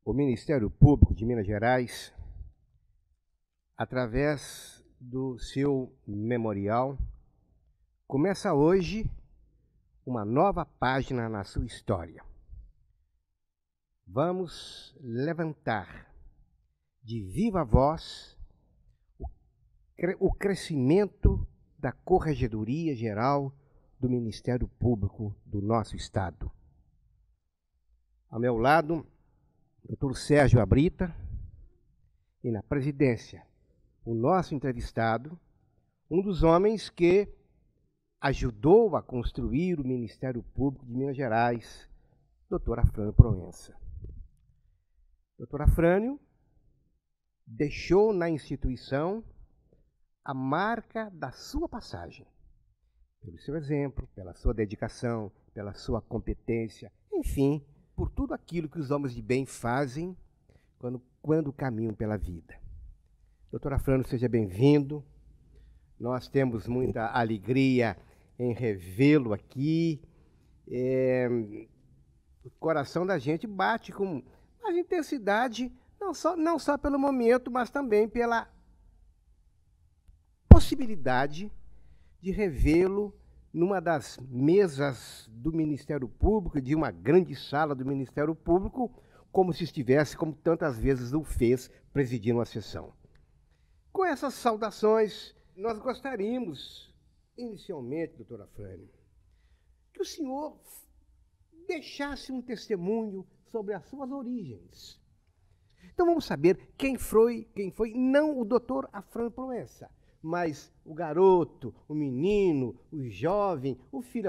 O Ministério Público de Minas Gerais, através do seu memorial, começa hoje uma nova página na sua história. Vamos levantar de viva voz o crescimento da Corregedoria Geral do Ministério Público do nosso Estado. Ao meu lado, Dr. Sérgio Abrita, e na presidência, o nosso entrevistado, um dos homens que ajudou a construir o Ministério Público de Minas Gerais, Dr. Afrânio Proença. Dr. Afrânio deixou na instituição a marca da sua passagem, pelo seu exemplo, pela sua dedicação, pela sua competência, enfim, por tudo aquilo que os homens de bem fazem quando caminham pela vida. Doutor Afrânio, seja bem-vindo. Nós temos muita alegria em revê-lo aqui. O coração da gente bate com mais intensidade, não só pelo momento, mas também pela possibilidade de revê-lo numa das mesas do Ministério Público, de uma grande sala do Ministério Público, como se estivesse, como tantas vezes o fez, presidindo a sessão. Com essas saudações, nós gostaríamos, inicialmente, doutor Afrânio, que o senhor deixasse um testemunho sobre as suas origens. Então vamos saber quem foi não o doutor Afrânio Proença, mas o garoto, o menino, o jovem, o filho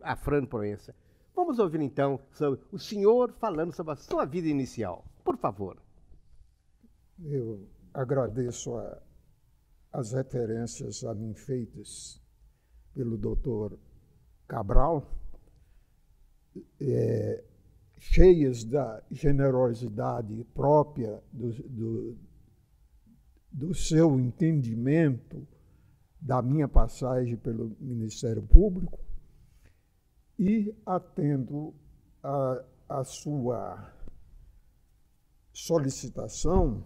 Afrânio Proença. Vamos ouvir então sobre o senhor falando sobre a sua vida inicial. Por favor. Eu agradeço as referências a mim feitas pelo doutor Cabral, cheias da generosidade própria do seu entendimento da minha passagem pelo Ministério Público, e atendo a sua solicitação,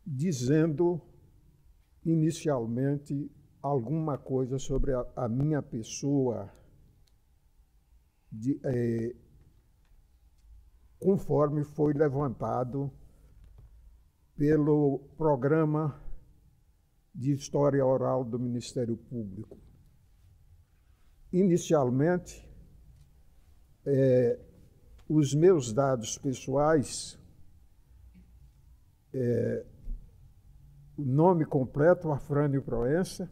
dizendo inicialmente alguma coisa sobre a minha pessoa, conforme foi levantado pelo Programa de História Oral do Ministério Público. Inicialmente, os meus dados pessoais, o nome completo, Afrânio Proença,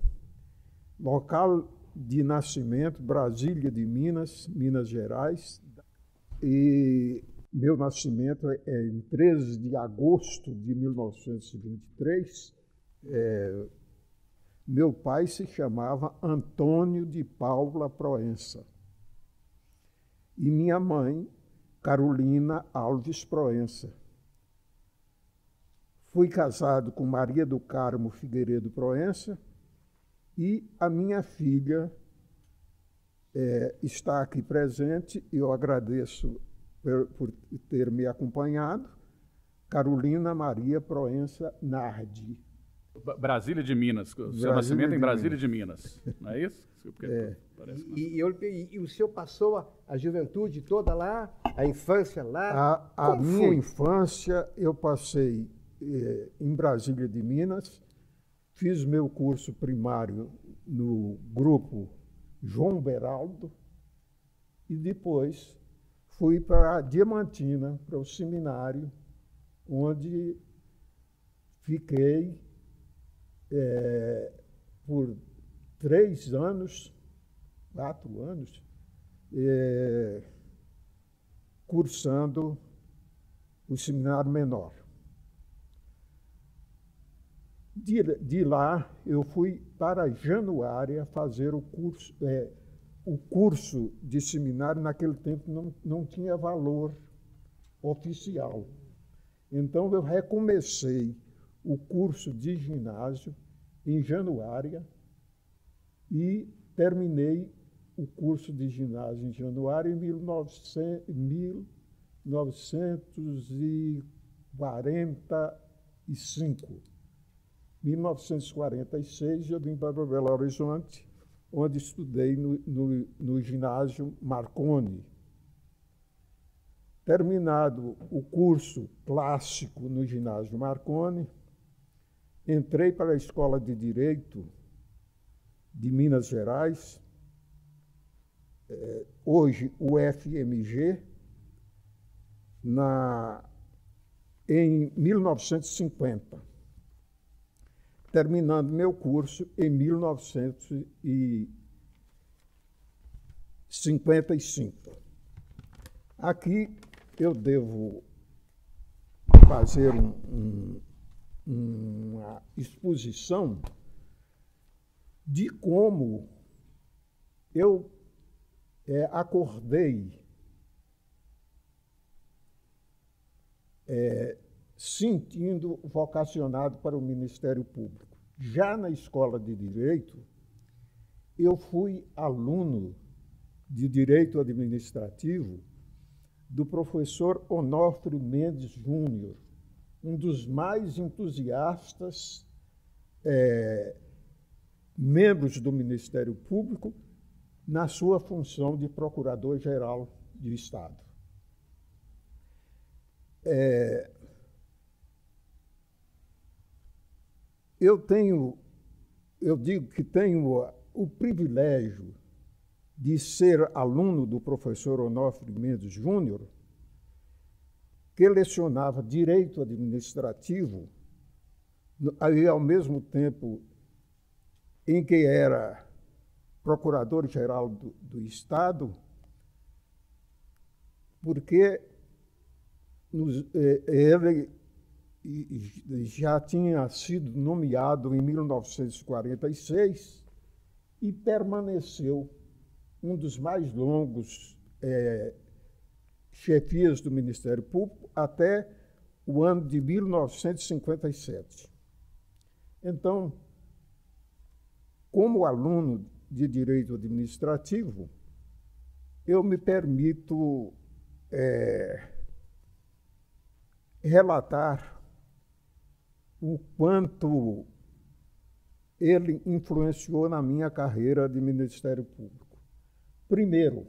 local de nascimento, Brasília de Minas, Minas Gerais, e meu nascimento é em 13 de agosto de 1923. Meu pai se chamava Antônio de Paula Proença e minha mãe, Carolina Alves Proença. Fui casado com Maria do Carmo Figueiredo Proença e a minha filha está aqui presente, e eu agradeço por ter me acompanhado, Carolina Maria Proença Nardi. Brasília de Minas, seu nascimento em Brasília de Minas, não é isso? E o senhor passou a juventude toda lá, a infância lá? A minha infância eu passei em Brasília de Minas, fiz meu curso primário no grupo João Beraldo e depois fui para a Diamantina, para o seminário, onde fiquei por 4 anos, cursando o seminário menor. De lá, eu fui para Januária fazer o curso. O curso de seminário, naquele tempo, não tinha valor oficial. Então, eu recomecei o curso de ginásio em Januária e terminei o curso de ginásio em Januário em 1945. 1946 eu vim para Belo Horizonte, onde estudei no ginásio Marconi. Terminado o curso clássico no ginásio Marconi, entrei para a Escola de Direito de Minas Gerais, hoje o FMG, em 1950, terminando meu curso em 1955. Aqui eu devo fazer uma exposição de como eu acordei sentindo vocacionado para o Ministério Público. Já na Escola de Direito, eu fui aluno de Direito Administrativo do professor Onofre Mendes Júnior, um dos mais entusiastas membros do Ministério Público na sua função de Procurador-Geral do Estado. Eu digo que tenho o privilégio de ser aluno do professor Onofre Mendes Júnior, que lecionava Direito Administrativo, aí, ao mesmo tempo em que era Procurador-Geral do Estado, porque ele já tinha sido nomeado em 1946 e permaneceu um dos mais longos chefias do Ministério Público até o ano de 1957. Então, como aluno de Direito Administrativo, eu me permito relatar o quanto ele influenciou na minha carreira de Ministério Público. Primeiro,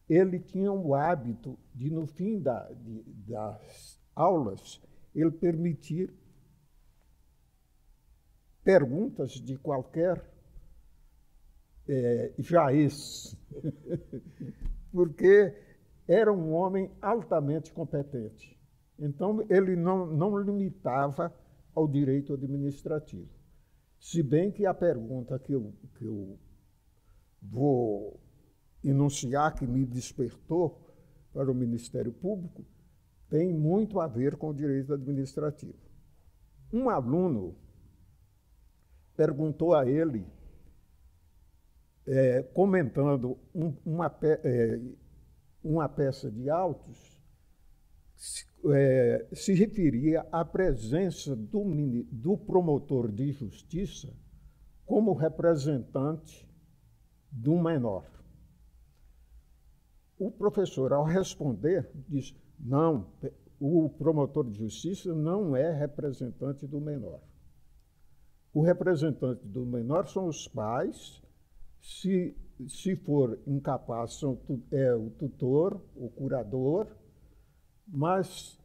ele tinha o hábito de, no fim das aulas, ele permitir perguntas de qualquer jaez, porque era um homem altamente competente. Então, ele não limitava ao direito administrativo. Se bem que a pergunta que eu vou enunciar, que me despertou para o Ministério Público, tem muito a ver com o direito administrativo. Um aluno perguntou a ele, comentando uma peça de autos, se referia à presença do promotor de justiça como representante de um menor. O professor, ao responder, disse: não, o promotor de justiça não é representante do menor. O representante do menor são os pais, se for incapaz, é o tutor, o curador, mas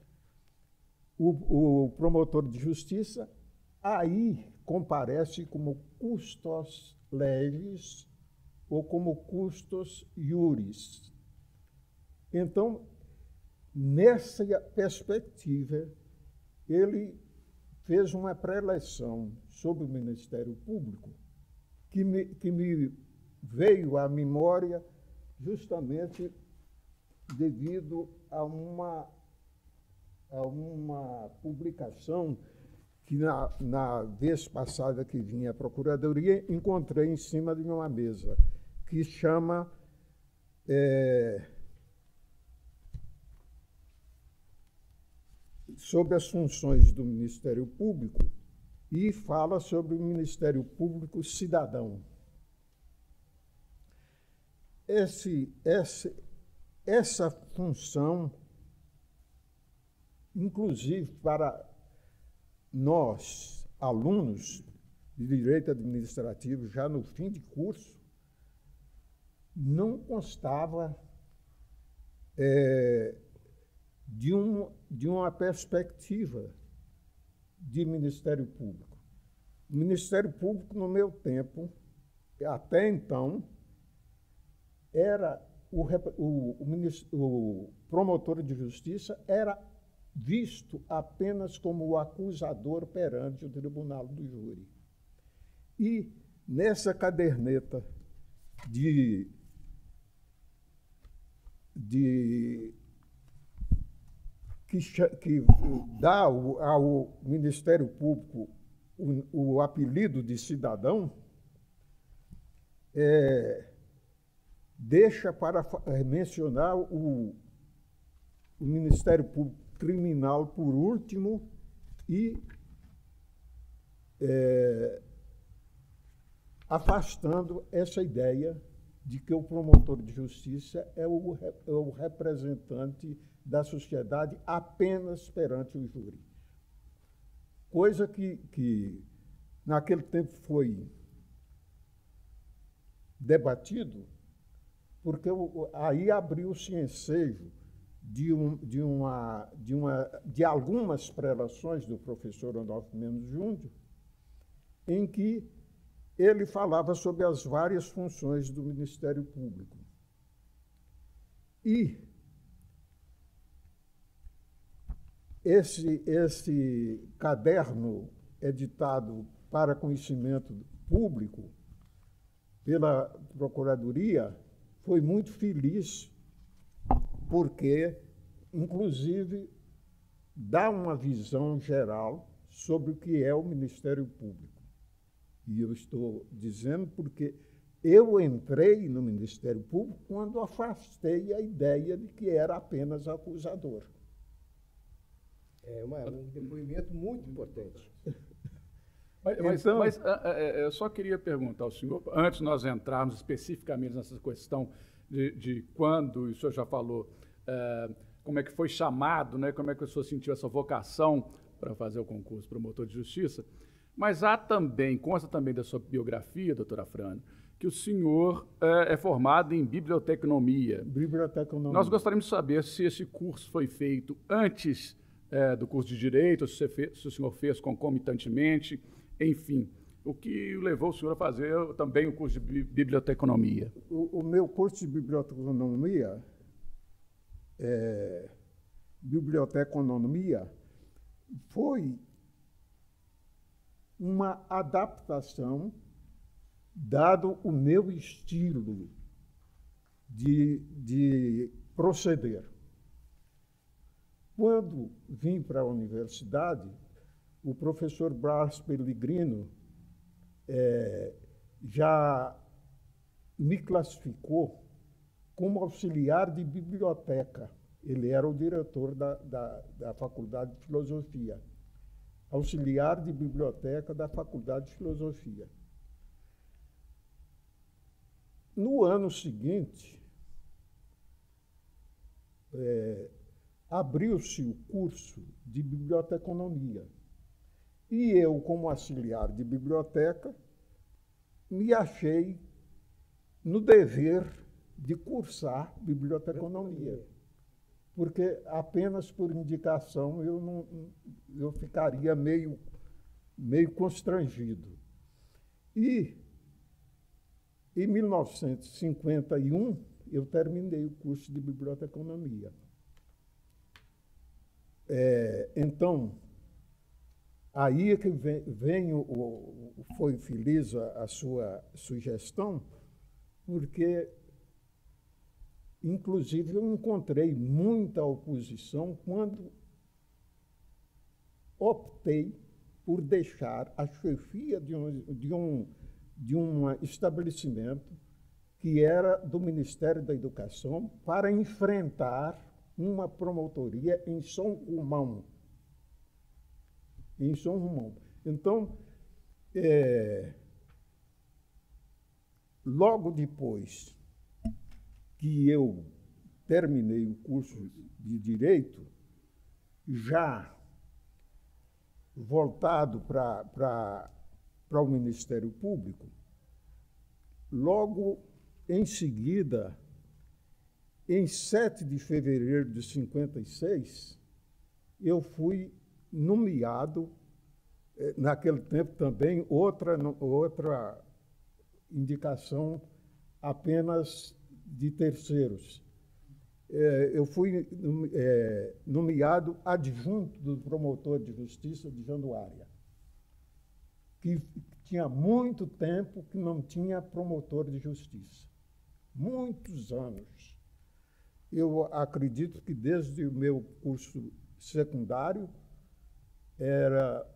o promotor de justiça aí comparece como custos legis ou como custos iuris. Então, nessa perspectiva, ele fez uma preleção sobre o Ministério Público que me veio à memória justamente devido a uma publicação que, na vez passada que vinha à Procuradoria, encontrei em cima de uma mesa, que chama sobre as funções do Ministério Público e fala sobre o Ministério Público cidadão. essa função, inclusive para nós, alunos de Direito Administrativo, já no fim de curso, não constava de uma perspectiva de Ministério Público. O Ministério Público, no meu tempo, até então, era o promotor de justiça era visto apenas como o acusador perante o tribunal do júri. E nessa caderneta que dá ao Ministério Público o apelido de cidadão, deixa para mencionar o Ministério Público Criminal por último e afastando essa ideia de que o promotor de justiça é o representante da sociedade apenas perante o júri. Coisa que naquele tempo foi debatido, porque aí abriu-se ensejo de algumas prelações do professor Randolfo Mendes Júnior, em que ele falava sobre as várias funções do Ministério Público. E esse caderno editado para conhecimento público pela Procuradoria foi muito feliz, porque, inclusive, dá uma visão geral sobre o que é o Ministério Público. E eu estou dizendo porque eu entrei no Ministério Público quando afastei a ideia de que era apenas acusador. É um depoimento muito importante. Mas eu só queria perguntar ao senhor, antes de nós entrarmos especificamente nessa questão de quando, o senhor já falou, como é que foi chamado, né, como é que o senhor sentiu essa vocação para fazer o concurso promotor de justiça, mas consta também da sua biografia, doutora Frane, que o senhor é formado em biblioteconomia. Biblioteconomia. Nós gostaríamos de saber se esse curso foi feito antes do curso de Direito, se o senhor fez concomitantemente, enfim, o que levou o senhor a fazer também o curso de biblioteconomia? O meu curso de biblioteconomia, foi uma adaptação, dado o meu estilo de proceder. Quando vim para a universidade, o professor Brás Pellegrino já me classificou como auxiliar de biblioteca. Ele era o diretor da Faculdade de Filosofia. Auxiliar de biblioteca da Faculdade de Filosofia. No ano seguinte, abriu-se o curso de biblioteconomia. E eu, como auxiliar de biblioteca, me achei no dever de cursar biblioteconomia, porque apenas por indicação eu ficaria meio constrangido. E, em 1951, eu terminei o curso de biblioteconomia. Então, aí é que foi feliz a sua sugestão, porque, inclusive, eu encontrei muita oposição quando optei por deixar a chefia de um estabelecimento que era do Ministério da Educação para enfrentar uma promotoria em São Romão. Então, logo depois que eu terminei o curso de Direito, já voltado para o Ministério Público, logo em seguida, em 7 de fevereiro de 56, eu fui nomeado, naquele tempo também, outra indicação apenas de terceiros. Eu fui nomeado adjunto do promotor de justiça de Janduária, que tinha muito tempo que não tinha promotor de justiça. Muitos anos. Eu acredito que desde o meu curso secundário era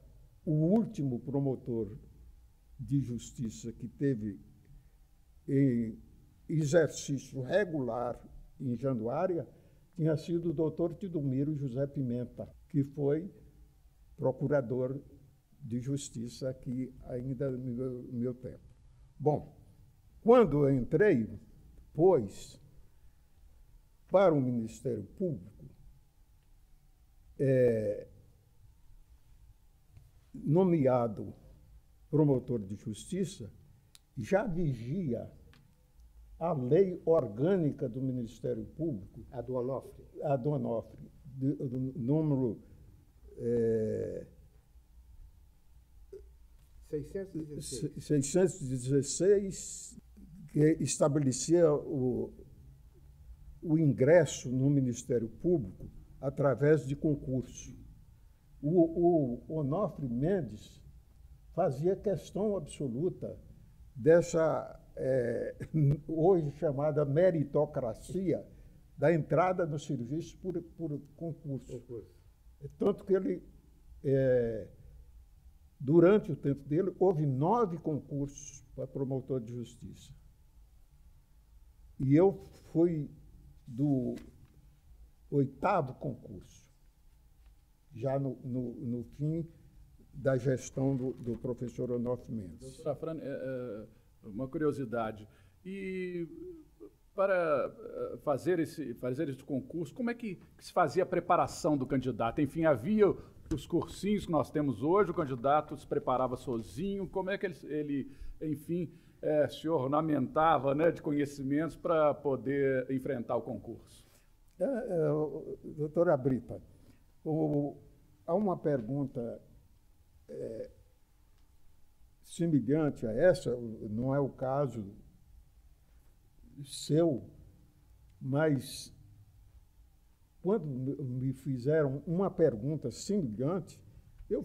o último promotor de justiça que teve em exercício regular em Janduária, tinha sido o doutor Tidomiro José Pimenta, que foi procurador de justiça aqui ainda no meu tempo. Bom, quando eu entrei, pois, para o Ministério Público, nomeado promotor de justiça, já vigia a lei orgânica do Ministério Público, A do Onofre. a do Onofre, do número 616, que estabelecia o ingresso no Ministério Público através de concurso. O Onofre Mendes fazia questão absoluta dessa, hoje chamada meritocracia, da entrada no serviço por concurso. Tanto que ele, durante o tempo dele, houve 9 concursos para promotor de justiça. E eu fui do 8º concurso, já no fim da gestão do professor Onofre Mendes. Doutora Afrânio, uma curiosidade. E para fazer esse concurso, como é que se fazia a preparação do candidato? Enfim, havia os cursinhos que nós temos hoje, o candidato se preparava sozinho, como é que ele enfim, se ornamentava, né, de conhecimentos para poder enfrentar o concurso? Doutora Brita, há uma pergunta semelhante a essa, não é o caso seu, mas quando me fizeram uma pergunta semelhante, eu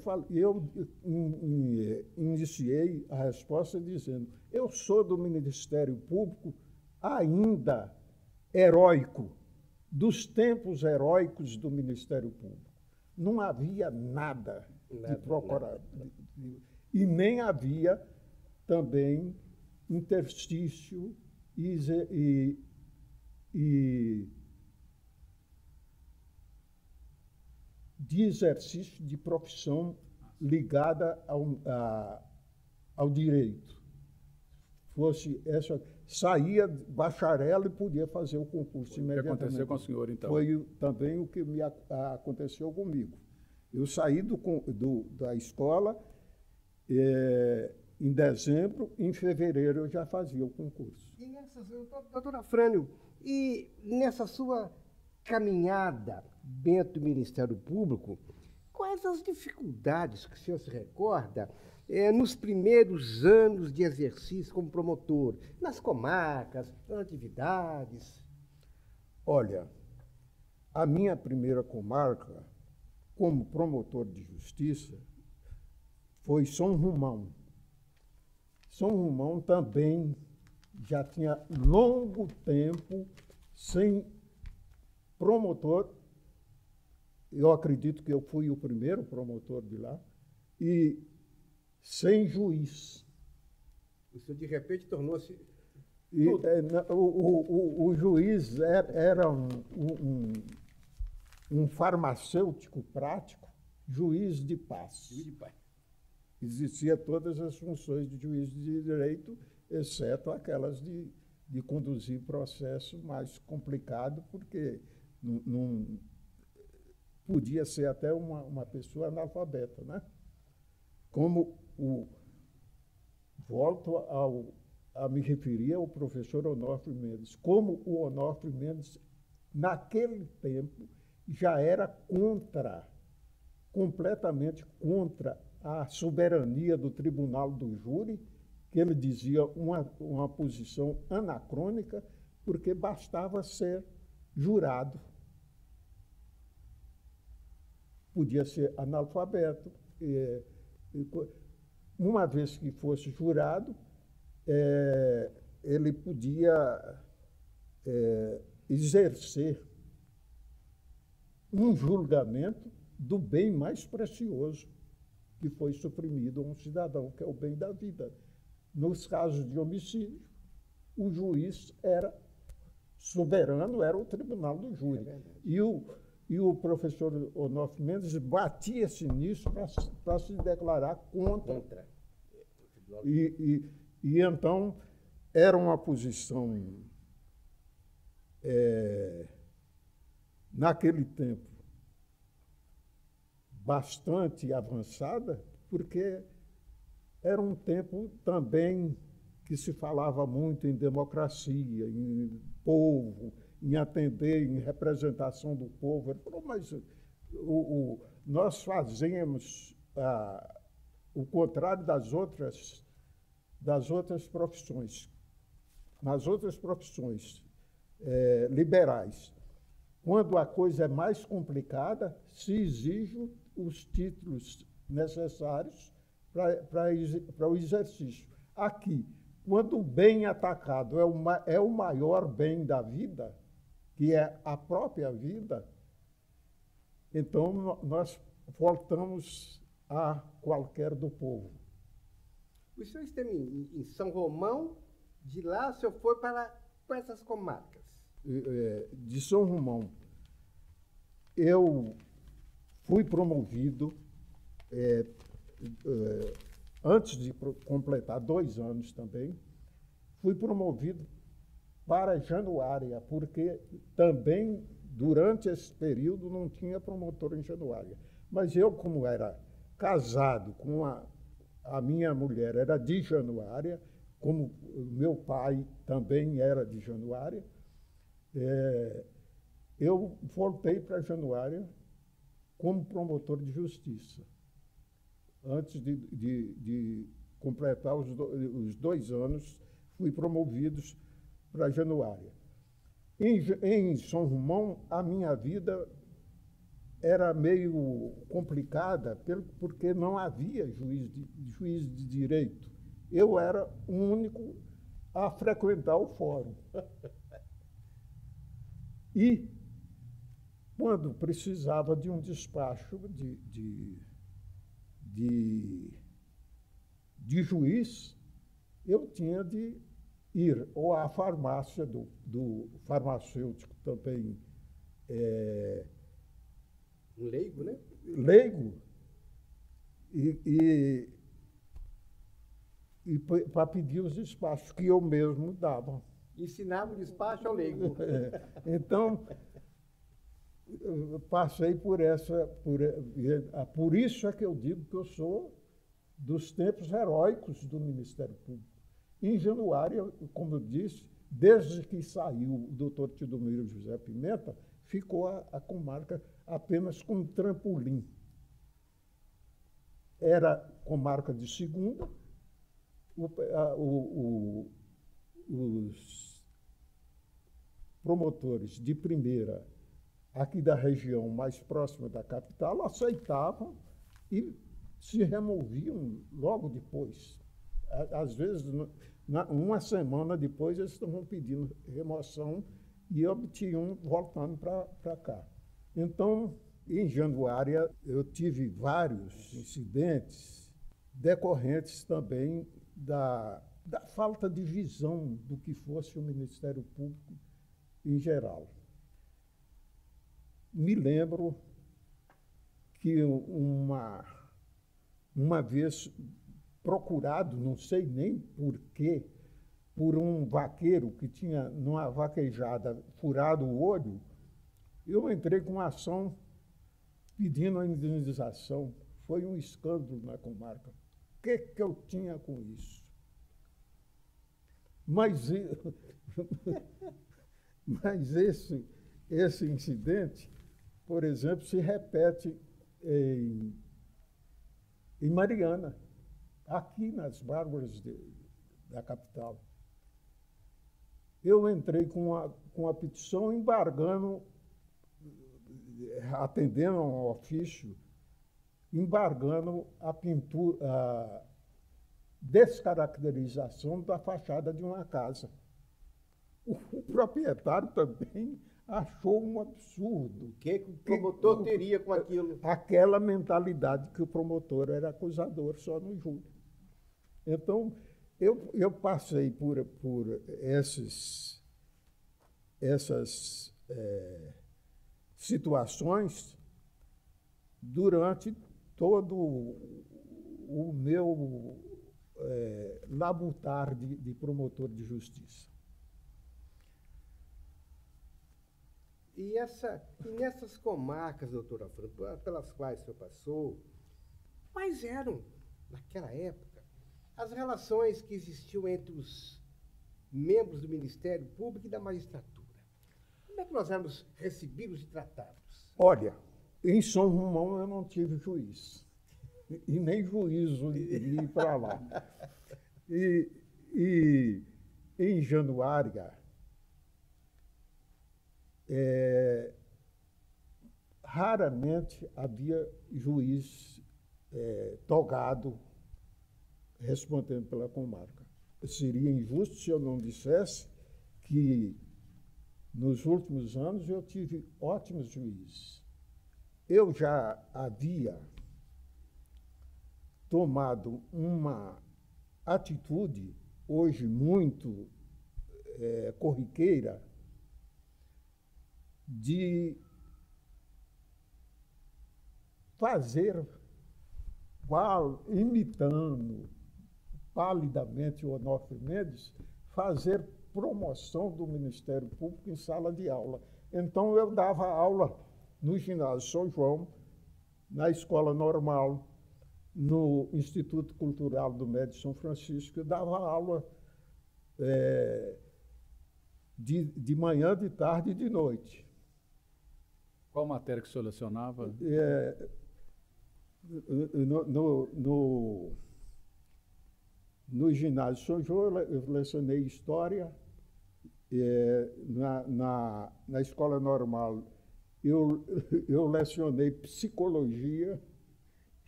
iniciei a resposta dizendo: eu sou do Ministério Público ainda heróico, dos tempos heróicos do Ministério Público. Não havia nada de procurar. E nem havia também interstício e de exercício de profissão ligada ao direito. Saía bacharel e podia fazer o concurso imediatamente. O que aconteceu com o senhor, então? Foi também o que aconteceu comigo. Eu saí da escola em dezembro, em fevereiro eu já fazia o concurso. Doutora Afrânio, e nessa sua caminhada dentro do Ministério Público, quais as dificuldades que o senhor se recorda nos primeiros anos de exercício como promotor, nas comarcas, nas atividades? Olha, a minha primeira comarca, como promotor de justiça, foi São Romão. São Romão também já tinha longo tempo sem promotor. Eu acredito que eu fui o primeiro promotor de lá, e sem juiz. Isso, de repente, tornou-se... O juiz era um farmacêutico prático, juiz de paz. Existia todas as funções de juiz de direito, exceto aquelas de de conduzir processo mais complicado, porque não podia ser até uma pessoa analfabeta, né? Volto a me referir ao professor Onofre Mendes, como o Onofre Mendes, naquele tempo, já era completamente contra a soberania do tribunal do júri, que ele dizia uma posição anacrônica, porque bastava ser jurado. Podia ser analfabeto. Uma vez que fosse jurado, ele podia exercer um julgamento do bem mais precioso que foi suprimido a um cidadão, que é o bem da vida. Nos casos de homicídio, o juiz era soberano, era o tribunal do júri. E o professor Onofre Mendes batia-se nisso para se declarar contra. E então era uma posição, naquele tempo, bastante avançada, porque era um tempo também que se falava muito em democracia, em povo, em atender, em representação do povo. Ele falou, mas nós fazemos o contrário das outras profissões. Nas outras profissões liberais, quando a coisa é mais complicada, se exige os títulos necessários para o exercício. Aqui, quando o bem atacado é o maior bem da vida, que é a própria vida, então nós voltamos a qualquer do povo. O senhor esteve em São Romão, de lá o senhor foi para essas comarcas? De São Romão, eu fui promovido, antes de completar 2 anos também, fui promovido para Januária, porque também, durante esse período, não tinha promotor em Januária. Mas eu, como era casado com a minha mulher, era de Januária, como meu pai também era de Januária, eu voltei para Januária como promotor de justiça, antes de completar os 2 anos, fui promovido para Januária. Em São Romão, a minha vida era meio complicada, porque não havia juiz de direito. Eu era o único a frequentar o fórum. E, quando precisava de um despacho de juiz, eu tinha de ir ou à farmácia do farmacêutico também. Leigo, né? Leigo. E para pedir os despachos que eu mesmo dava. Ensinava o despacho ao leigo. Então, eu passei por isso é que eu digo que eu sou dos tempos heróicos do Ministério Público. Em Januária, como eu disse, desde que saiu o doutor Tidomiro José Pimenta, ficou a comarca apenas como trampolim. Era comarca de segunda, os promotores de primeira aqui da região mais próxima da capital aceitavam e se removiam logo depois. Às vezes, uma semana depois, eles estavam pedindo remoção e obtinham voltando para cá. Então, em Januária, eu tive vários incidentes decorrentes também da falta de visão do que fosse o Ministério Público em geral. Me lembro que uma vez procurado, não sei nem porquê, por um vaqueiro que tinha, numa vaquejada, furado o olho, eu entrei com uma ação pedindo a indenização. Foi um escândalo na comarca. O que eu tinha com isso? Mas esse incidente, por exemplo, se repete em Mariana, aqui nas Bárbaras da capital. Eu entrei com a petição embargando, atendendo a um ofício, embargando a pintura, a descaracterização da fachada de uma casa. O proprietário também achou um absurdo. O que o promotor teria com aquilo? Aquela mentalidade que o promotor era acusador só no júri. Então, eu passei por essas situações durante todo o meu labutar de promotor de justiça. E nessas comarcas, doutor Alfredo, pelas quais o senhor passou, quais eram, naquela época, as relações que existiam entre os membros do Ministério Público e da magistratura? Como é que nós éramos recebidos e tratados? Olha, em São Romão eu não tive juiz, e nem juízo de ir para lá. E em Januária, raramente havia juiz togado respondendo pela comarca. Seria injusto se eu não dissesse que nos últimos anos eu tive ótimos juízes. Eu já havia tomado uma atitude, hoje muito corriqueira, de fazer, imitando palidamente o Onofre Mendes, fazer promoção do Ministério Público em sala de aula. Então, eu dava aula no ginásio São João, na escola normal, no Instituto Cultural do Médio São Francisco. Eu dava aula de manhã, de tarde e de noite. Qual matéria que o senhor lecionava? No ginásio São João, eu lecionei História. Na escola normal, eu lecionei Psicologia.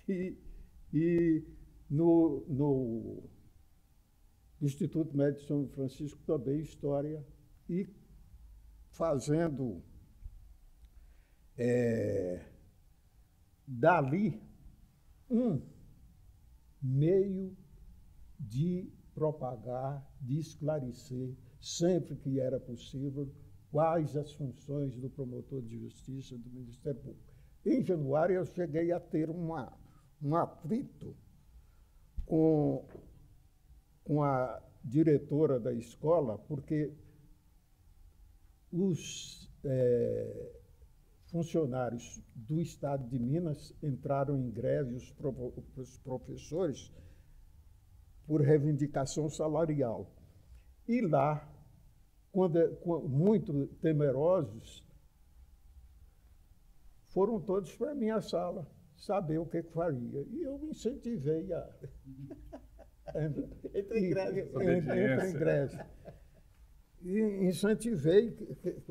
E no Instituto Médio São Francisco também História. E fazendo dali um meio de propagar, de esclarecer, sempre que era possível, quais as funções do promotor de justiça do Ministério Público. Em Januário, eu cheguei a ter um atrito com a diretora da escola, porque os funcionários do Estado de Minas entraram em greve, os professores, por reivindicação salarial. E lá, muito temerosos, foram todos para a minha sala saber o que faria. E eu me incentivei a... Entra em greve. E incentivei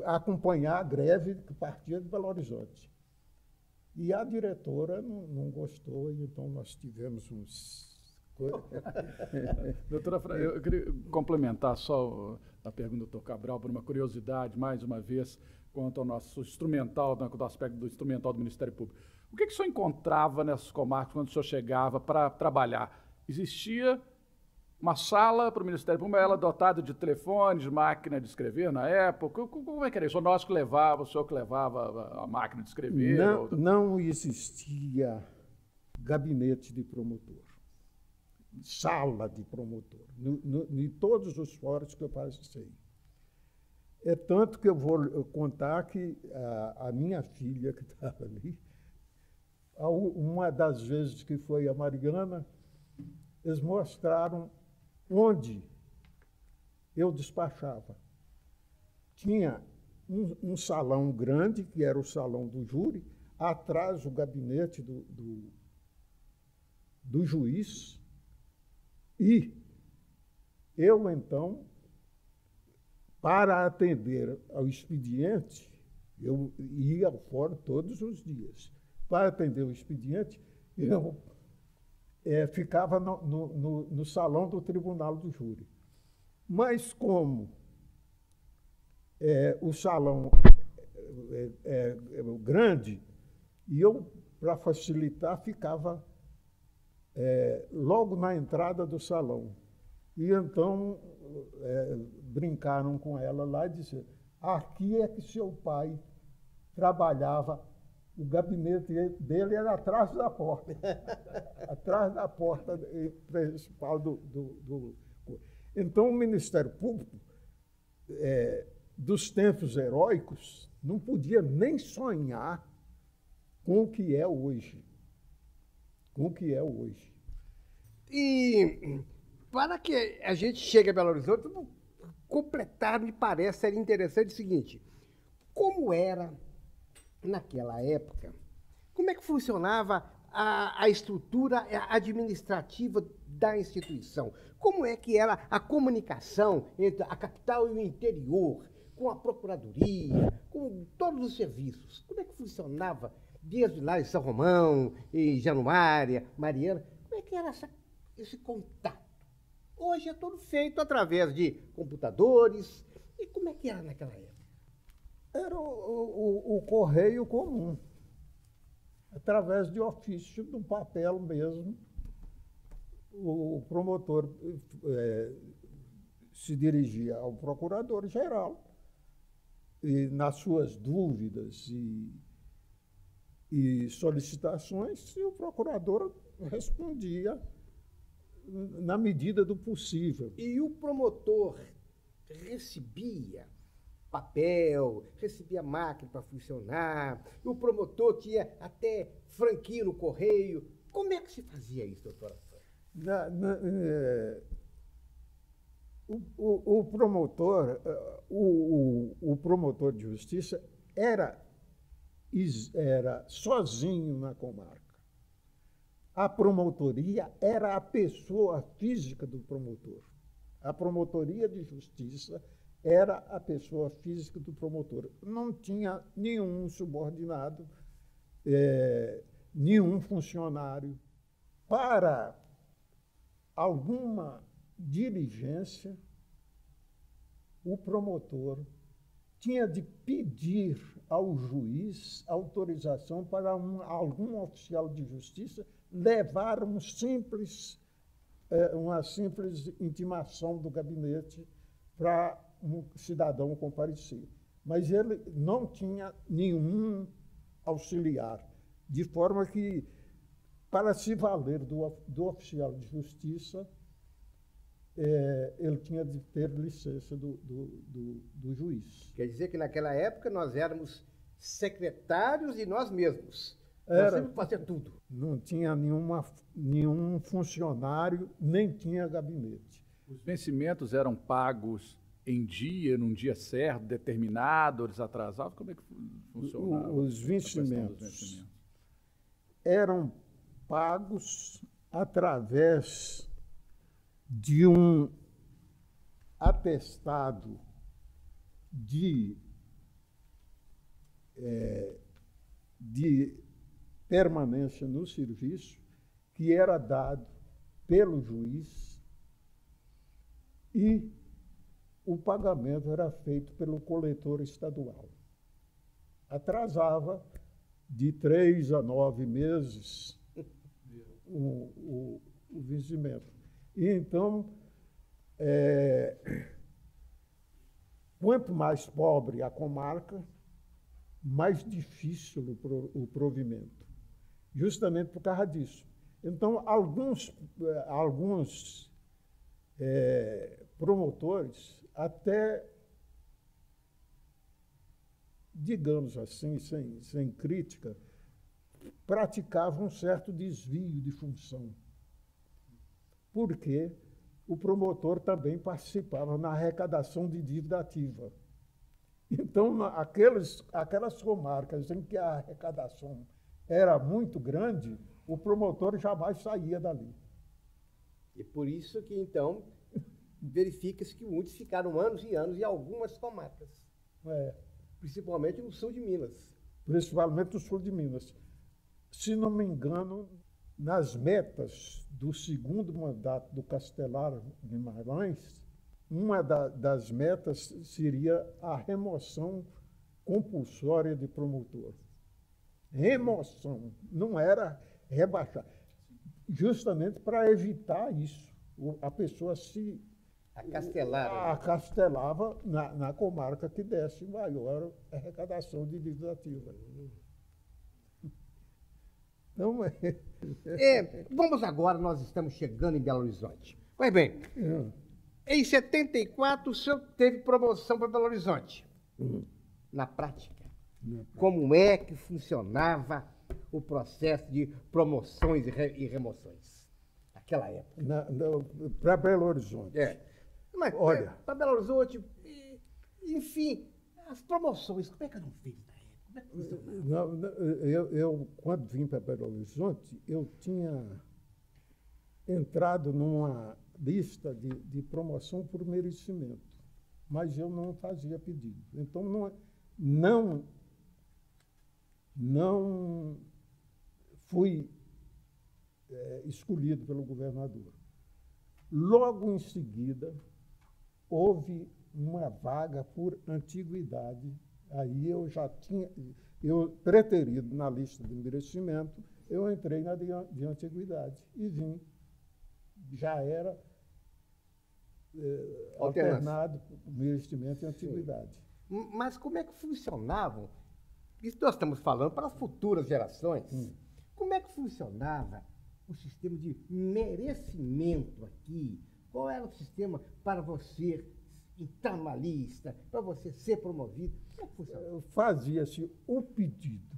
a acompanhar a greve que partia de Belo Horizonte. E a diretora não gostou, e então nós tivemos uns... Doutora, eu queria complementar só a pergunta do doutor Cabral por uma curiosidade, mais uma vez, quanto ao nosso instrumental, do aspecto do instrumental do Ministério Público. O que o senhor encontrava nessas comarcas quando o senhor chegava para trabalhar? Existia uma sala para o Ministério Público, ela dotada de telefones, máquina de escrever na época? Como é que era isso? O nosso que levava, o senhor que levava a máquina de escrever? Não existia gabinete de promotor. sala de promotor, em todos os fóruns que eu passei. É tanto que eu vou contar que a minha filha, que estava ali, uma das vezes que foi a Mariana, eles mostraram onde eu despachava. Tinha um salão grande, que era o salão do júri, atrás o gabinete do juiz, e eu, então, para atender ao expediente, eu ia ao fórum todos os dias. Para atender o expediente, eu ficava no salão do tribunal do júri. Mas como o salão é grande, e eu, para facilitar, ficava logo na entrada do salão. E então brincaram com ela lá e disseram: aqui é que seu pai trabalhava, o gabinete dele era atrás da porta, atrás da porta principal do... Então, o Ministério Público, dos tempos heróicos, não podia nem sonhar com o que é hoje. Com o que é hoje. E para que a gente chegue a Belo Horizonte, vamos completar, me parece, seria interessante o seguinte: como era, naquela época, como é que funcionava a estrutura administrativa da instituição? Como é que era a comunicação entre a capital e o interior, com a procuradoria, com todos os serviços? Como é que funcionava desde lá em São Romão, em Januária, Mariana? Como é que era esse contato? Hoje é tudo feito através de computadores. E como é que era naquela época? Era o correio comum, através de ofício, de um papel mesmo. O promotor se dirigia ao procurador-geral e, nas suas dúvidas e solicitações, e o procurador respondia na medida do possível. E o promotor recebia papel, recebia máquina para funcionar, o promotor tinha até franquia no correio. Como é que se fazia isso, doutora? O promotor de justiça era sozinho na comarca. A promotoria era a pessoa física do promotor. A promotoria de justiça era a pessoa física do promotor. Não tinha nenhum subordinado, nenhum funcionário. Para alguma diligência, o promotor tinha de pedir ao juiz autorização para algum oficial de justiça levar uma simples intimação do gabinete para um cidadão comparecer. Mas ele não tinha nenhum auxiliar, de forma que, para se valer do oficial de justiça, ele tinha de ter licença do juiz. Quer dizer que naquela época nós éramos secretários e nós mesmos. Nós tínhamos que fazer tudo. Não tinha nenhum funcionário, nem tinha gabinete. Os vencimentos eram pagos em dia, num dia certo, determinado, eles atrasavam? Como é que funcionava? Os vencimentos eram pagos através de um atestado de permanência no serviço, que era dado pelo juiz, e o pagamento era feito pelo coletor estadual. Atrasava de 3 a 9 meses o vencimento. E então, quanto mais pobre a comarca, mais difícil o provimento. Justamente por causa disso. Então, alguns promotores até, digamos assim, sem crítica, praticavam um certo desvio de função, porque o promotor também participava na arrecadação de dívida ativa. Então, aquelas comarcas em que a arrecadação era muito grande, o promotor jamais saía dali. E por isso que, então, verifica-se que muitos ficaram anos e anos em algumas comarcas. Principalmente no sul de Minas. Principalmente no sul de Minas. Se não me engano, nas metas do segundo mandato do Castelar Guimarães, uma das metas seria a remoção compulsória de promotor. Remoção, não era rebaixar. Justamente para evitar isso. A pessoa se acastelava na comarca que desse maior arrecadação de dívida ativa. Então, vamos agora, nós estamos chegando em Belo Horizonte. Pois bem, em 74 o senhor teve promoção para Belo Horizonte. Na prática, como é que funcionava o processo de promoções e remoções naquela época? Para Belo Horizonte. Mas, olha, para Belo Horizonte, enfim, as promoções, como é que eu não fiz na época? Como é que funcionava? Eu, quando vim para Belo Horizonte, eu tinha entrado numa lista de promoção por merecimento, mas eu não fazia pedido. Então, não fui escolhido pelo governador. Logo em seguida, houve uma vaga por antiguidade. Aí eu preterido na lista de merecimento, eu entrei na de antiguidade e vim. Já era alternado merecimento e antiguidade. Mas como é que funcionavam? Isso nós estamos falando para as futuras gerações. Como é que funcionava o sistema de merecimento aqui? Qual era o sistema para você entrar numa lista, para você ser promovido? Como é que funcionava? Fazia-se o pedido.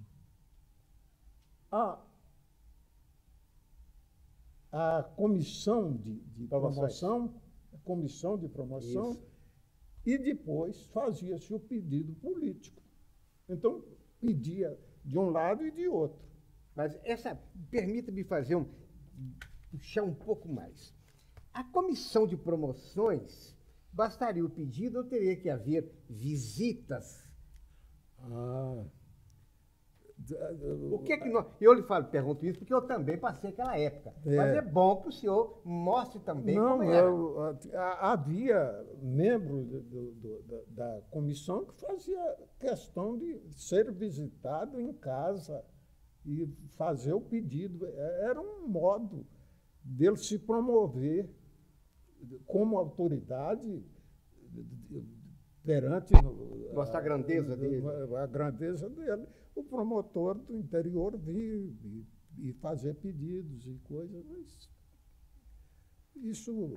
A comissão de promoção, Isso. E depois fazia-se o pedido político. Então, pedia de um lado e de outro. Mas permita-me puxar um pouco mais. A comissão de promoções, bastaria o pedido ou teria que haver visitas? O que é que nós... Eu lhe pergunto isso porque eu também passei aquela época. Mas é bom que o senhor mostre também como era. Havia membros da comissão que fazia questão de ser visitado em casa e fazer o pedido. Era um modo dele se promover como autoridade perante... Mostrar a grandeza dele. A grandeza dele. O promotor do interior vir e fazer pedidos e coisas, mas isso...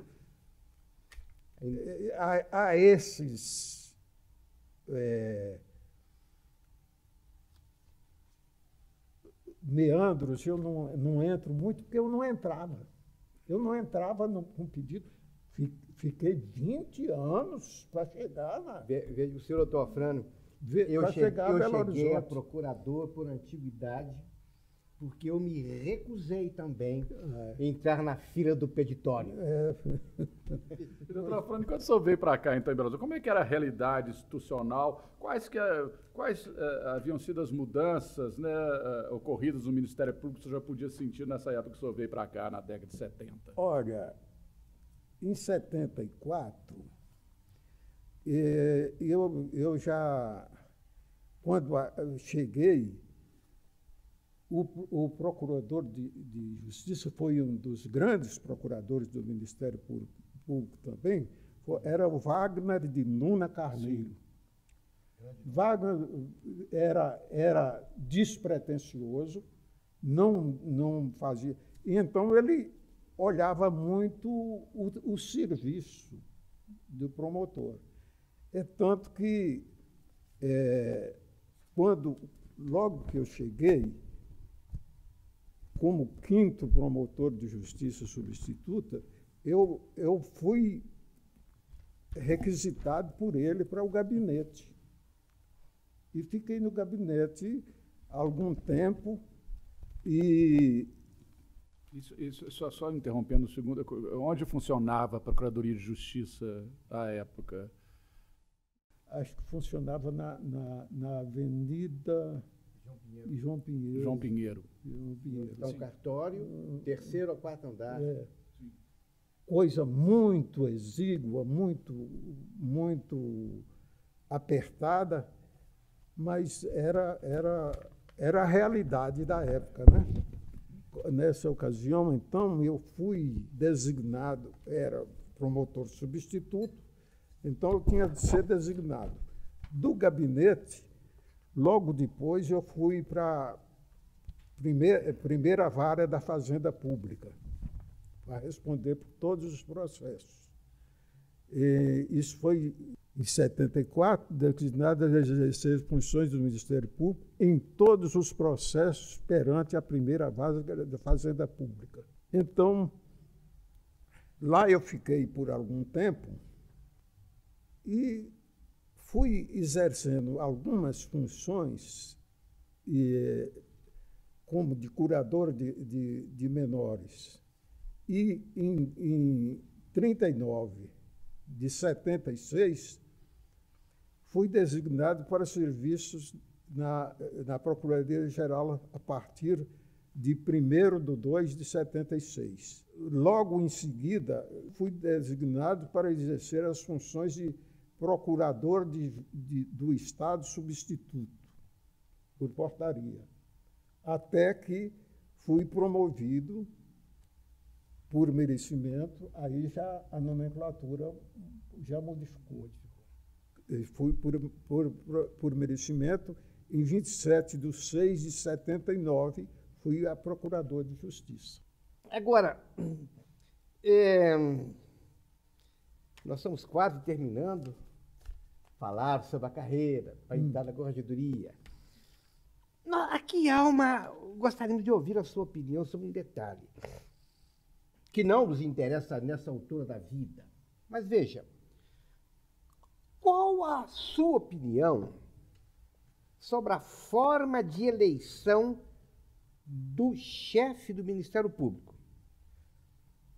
Há esses meandros, eu não entro muito, porque eu não entrava. Eu não entrava com pedido. Fiquei 20 anos para chegar na... Veja, o senhor Otofrânio, eu cheguei a procurador por antiguidade, porque eu me recusei também a entrar na fila do peditório. Doutor Otofrânio, quando o senhor veio para cá, então, em Belo Horizonte, como é que era a realidade institucional? Quais haviam sido as mudanças, né, ocorridas no Ministério Público que o senhor já podia sentir nessa época que o senhor veio para cá, na década de 70? Olha, em 74, eu já, quando cheguei, o procurador de Justiça foi um dos grandes procuradores do Ministério Público também, era o Wagner de Luna Carneiro. Wagner era despretensioso, não fazia... E então ele olhava muito o serviço do promotor. É tanto que, logo que eu cheguei, como 5º promotor de justiça substituta, eu fui requisitado por ele para o gabinete. E fiquei no gabinete algum tempo e... Só interrompendo um segundo, onde funcionava a Procuradoria de Justiça à época? Acho que funcionava na Avenida João Pinheiro. João Pinheiro. Então, cartório, 3º ou 4º andar. Coisa muito exígua, muito apertada, mas era a realidade da época, né? Nessa ocasião, então, eu fui designado, era promotor substituto, então eu tinha de ser designado. Do gabinete, logo depois eu fui para a primeira vara da Fazenda Pública, para responder por todos os processos. E isso foi em 74, designado a exercer as funções do Ministério Público em todos os processos perante a primeira vara da Fazenda Pública. Então, lá eu fiquei por algum tempo e fui exercendo algumas funções como de curador de menores. E em 39 de 76, fui designado para serviços na Procuradoria-Geral a partir de 1º de 76. Logo em seguida, fui designado para exercer as funções de procurador do Estado substituto, por portaria, até que fui promovido por merecimento, aí já a nomenclatura já modificou. Fui por merecimento, em 27/6/79, fui a procurador de justiça. Agora, nós estamos quase terminando falar sobre a carreira, para entrar na corregedoria. Aqui gostaríamos de ouvir a sua opinião sobre um detalhe, que não nos interessa nessa altura da vida. Mas veja, qual a sua opinião sobre a forma de eleição do chefe do Ministério Público?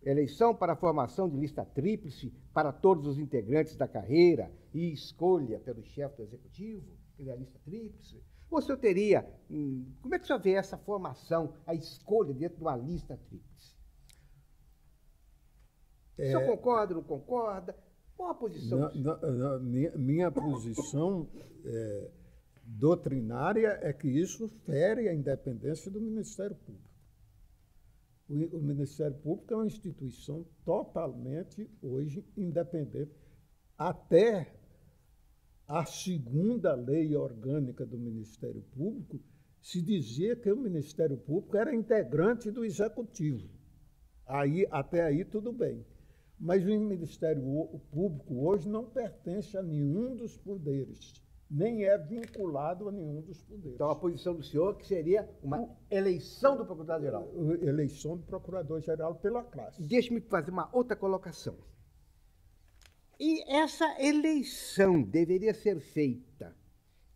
Eleição para a formação de lista tríplice para todos os integrantes da carreira e escolha pelo chefe do Executivo, que é a lista tríplice. Ou o senhor teria... Como é que o senhor vê essa formação, a escolha dentro de uma lista tríplice? O senhor concorda, não concorda? Qual a posição? Minha posição doutrinária é que isso fere a independência do Ministério Público. O Ministério Público é uma instituição totalmente, hoje, independente. Até a 2ª lei orgânica do Ministério Público se dizia que o Ministério Público era integrante do Executivo. Até aí tudo bem. Mas o Ministério Público hoje não pertence a nenhum dos poderes, nem é vinculado a nenhum dos poderes. Então, a posição do senhor que seria uma eleição do Procurador-Geral. Eleição do Procurador-Geral pela classe. Deixe-me fazer uma outra colocação. E essa eleição deveria ser feita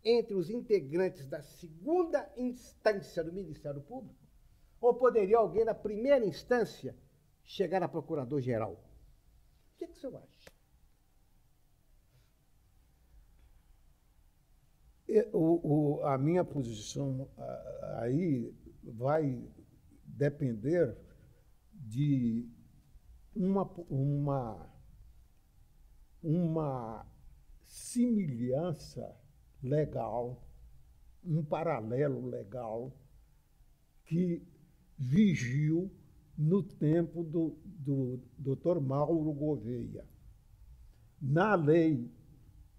entre os integrantes da 2ª instância do Ministério Público? Ou poderia alguém na 1ª instância chegar a Procurador-Geral? O que o senhor acha? A minha posição aí vai depender de uma semelhança legal, um paralelo legal que vigiu no tempo do Dr. Mauro Gouveia.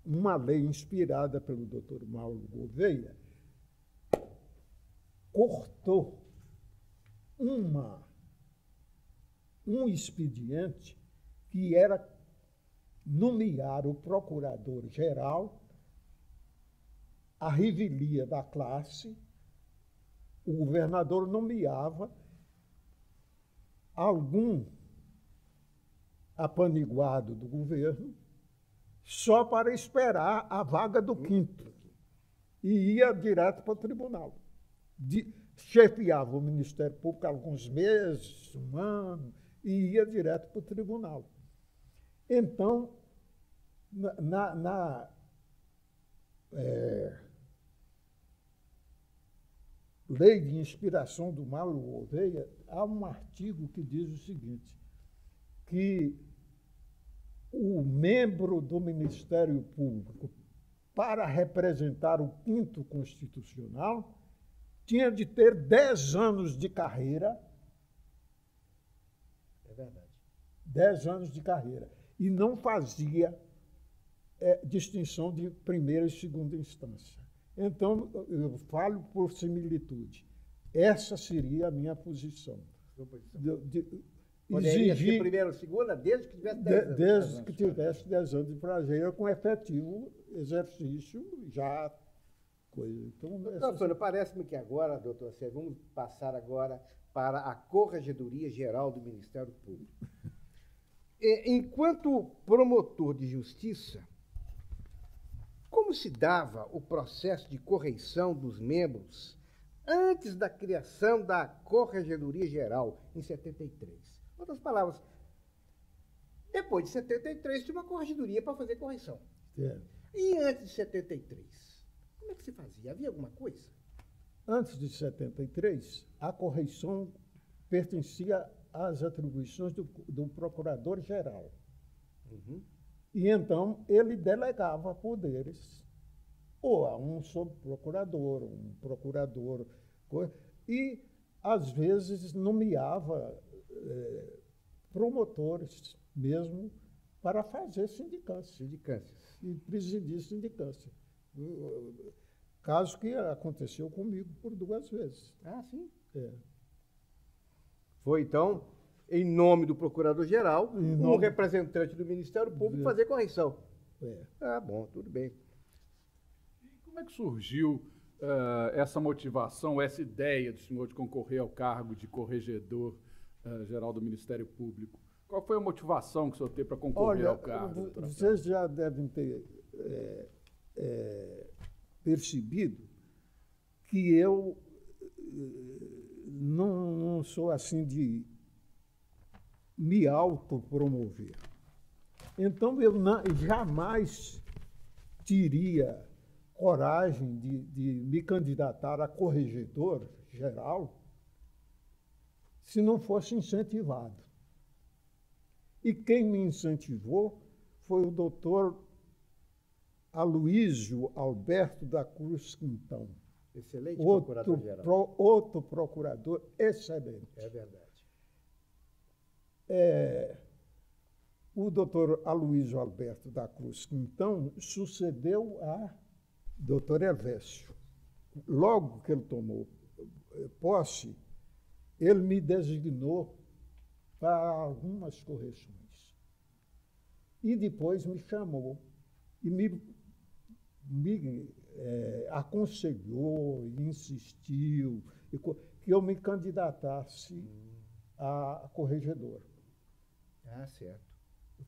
Uma lei inspirada pelo Dr. Mauro Gouveia cortou uma um expediente que era nomear o procurador-geral, a revelia da classe, o governador nomeava algum apaniguado do governo só para esperar a vaga do quinto e ia direto para o tribunal. Chefiava o Ministério Público alguns meses, um ano, e ia direto para o tribunal. Então, Lei de Inspiração do Mauro Gouveia, há um artigo que diz o seguinte, que o membro do Ministério Público, para representar o quinto constitucional, tinha de ter 10 anos de carreira. É verdade. 10 anos de carreira. E não fazia distinção de primeira e segunda instância. Então, eu falo por similitude. Essa seria a minha posição. Poderia ser primeira ou segunda, desde que tivesse 10 anos. Desde que tivesse 10 anos de prazer, com efetivo exercício já. Então, doutor, parece-me que agora, doutor, vamos passar agora para a Corregedoria Geral do Ministério Público. Enquanto promotor de justiça, como se dava o processo de correição dos membros antes da criação da Corregedoria Geral, em 73? Em outras palavras, depois de 73 tinha uma corregedoria para fazer correição. É. E antes de 73? Como é que se fazia? Havia alguma coisa? Antes de 73, a correição pertencia às atribuições do Procurador-Geral. Uhum. E então ele delegava poderes ou a um subprocurador, um procurador, e às vezes nomeava promotores mesmo para fazer sindicância. E presidir sindicância. Caso que aconteceu comigo por 2 vezes. Ah, sim? É. Foi, então, em nome do Procurador-Geral, um representante do Ministério Público fazer correição. É. Ah, bom, tudo bem. E como é que surgiu essa motivação, essa ideia do senhor de concorrer ao cargo de Corregedor-Geral do Ministério Público? Qual foi a motivação que o senhor teve para concorrer ao cargo? Vocês já devem ter percebido que eu não sou assim de me autopromover. Então, eu jamais teria coragem de me candidatar a corregedor geral se não fosse incentivado. E quem me incentivou foi o doutor Aloísio Alberto da Cruz Quintão. Excelente procurador-geral. Outro procurador excelente. É verdade. O doutor Aloísio Alberto da Cruz Quintão sucedeu a doutor Helvécio. Logo que ele tomou posse, ele me designou para algumas correções. E depois me chamou e me aconselhou, insistiu, que eu me candidatasse a corregedor. Ah, certo.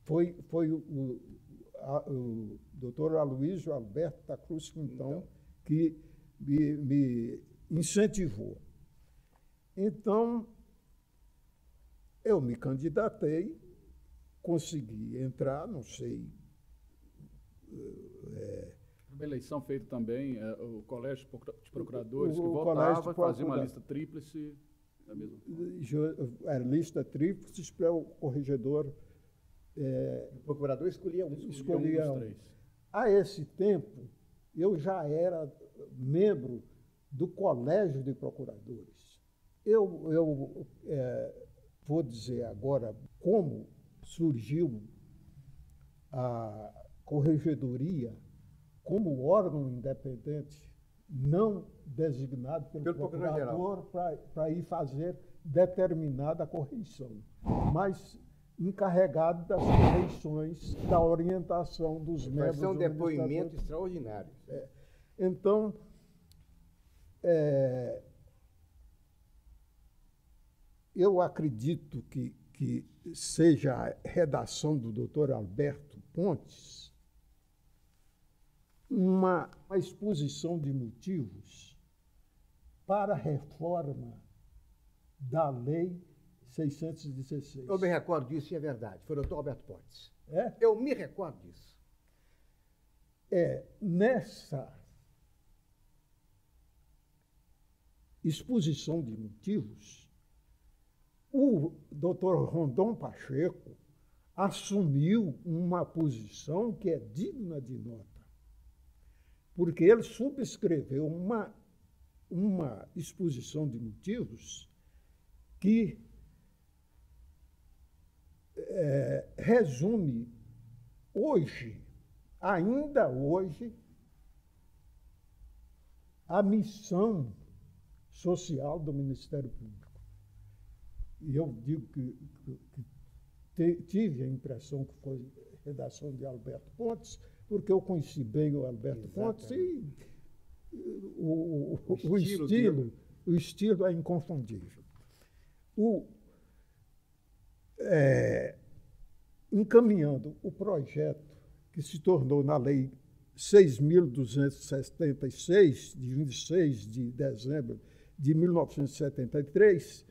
Foi o doutor Aloísio Alberto da Cruz Quintão que me incentivou. Então, eu me candidatei, consegui entrar, não sei. Uma eleição feita também, o Colégio de Procuradores, que votava, fazia uma lista tríplice. A lista tríplice para o corregedor. O procurador escolhia um. Escolhia um. A esse tempo, eu já era membro do Colégio de Procuradores. Eu vou dizer agora como surgiu a corregedoria como órgão independente, não designado pelo procurador para ir fazer determinada correição, mas encarregado das correições, da orientação dos membros. Vai ser um depoimento extraordinário. Então, eu acredito que seja a redação do Dr. Alberto Pontes uma exposição de motivos para a reforma da Lei 616. Eu me recordo disso e é verdade. Foi o Dr. Alberto Pontes. É? Eu me recordo disso. Nessa exposição de motivos, o Dr. Rondon Pacheco assumiu uma posição que é digna de nota, porque ele subscreveu uma exposição de motivos que resume hoje, ainda hoje, a missão social do Ministério Público. E eu digo que tive a impressão que foi redação de Alberto Pontes, porque eu conheci bem o Alberto Pontes e o estilo é inconfundível. Encaminhando o projeto que se tornou na Lei 6.276, de 26 de dezembro de 1973,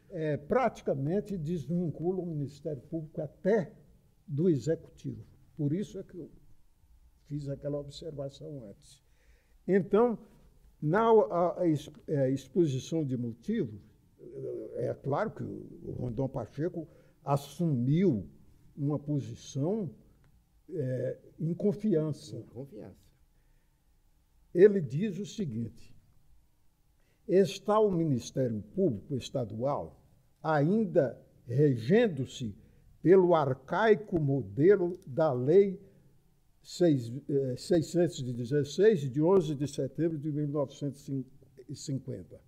praticamente desvincula o Ministério Público até do Executivo. Por isso é que eu fiz aquela observação antes. Então, na exposição de motivos, é claro que o Rondon Pacheco assumiu uma posição em confiança. Em confiança. Ele diz o seguinte: está o Ministério Público Estadual ainda regendo-se pelo arcaico modelo da Lei 616, de 11 de setembro de 1950,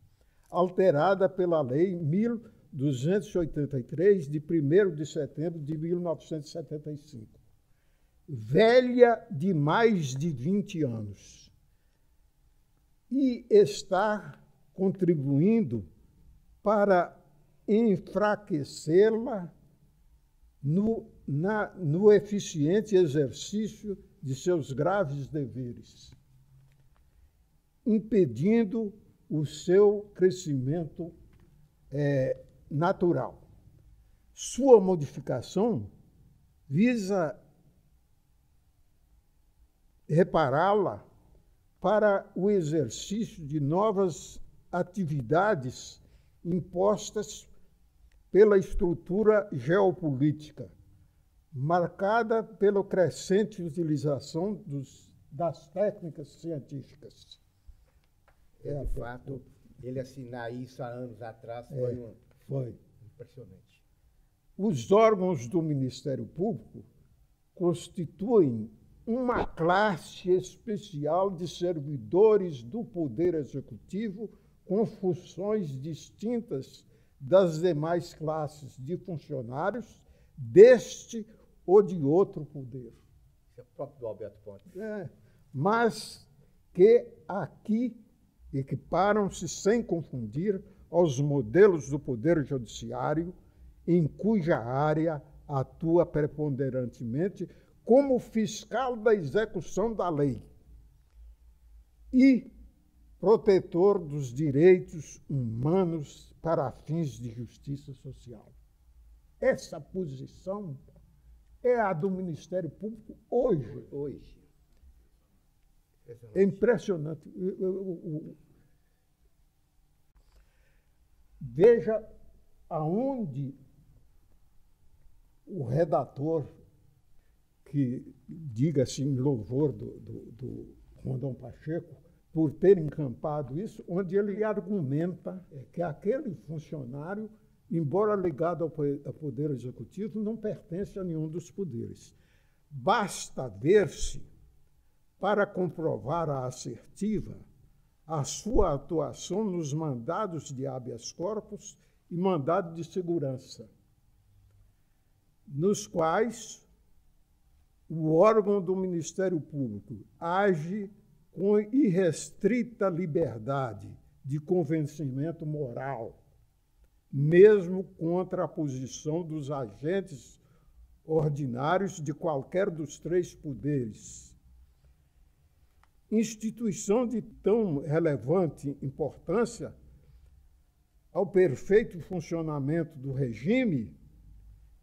alterada pela Lei 1.283, de 1º de setembro de 1975, velha de mais de 20 anos, e está contribuindo para enfraquecê-la no eficiente exercício de seus graves deveres, impedindo o seu crescimento natural. Sua modificação visa repará-la para o exercício de novas atividades impostas pela estrutura geopolítica, marcada pela crescente utilização das técnicas científicas. De fato, ele assinar isso há anos atrás foi impressionante. Os órgãos do Ministério Público constituem uma classe especial de servidores do Poder Executivo com funções distintas das demais classes de funcionários deste ou de outro poder. Isso é próprio do Alberto Pontes. Mas que aqui equiparam-se sem confundir aos modelos do Poder Judiciário, em cuja área atua preponderantemente como fiscal da execução da lei e protetor dos direitos humanos para fins de justiça social. Essa posição é a do Ministério Público hoje. É impressionante. Veja aonde o redator, que diga-se em louvor do Rondon Pacheco, por ter encampado isso, onde ele argumenta que aquele funcionário, embora ligado ao Poder Executivo, não pertence a nenhum dos poderes. Basta ver-se, para comprovar a assertiva, a sua atuação nos mandados de habeas corpus e mandado de segurança, nos quais o órgão do Ministério Público age com irrestrita liberdade de convencimento moral, mesmo contra a posição dos agentes ordinários de qualquer dos três poderes. Instituição de tão relevante importância ao perfeito funcionamento do regime,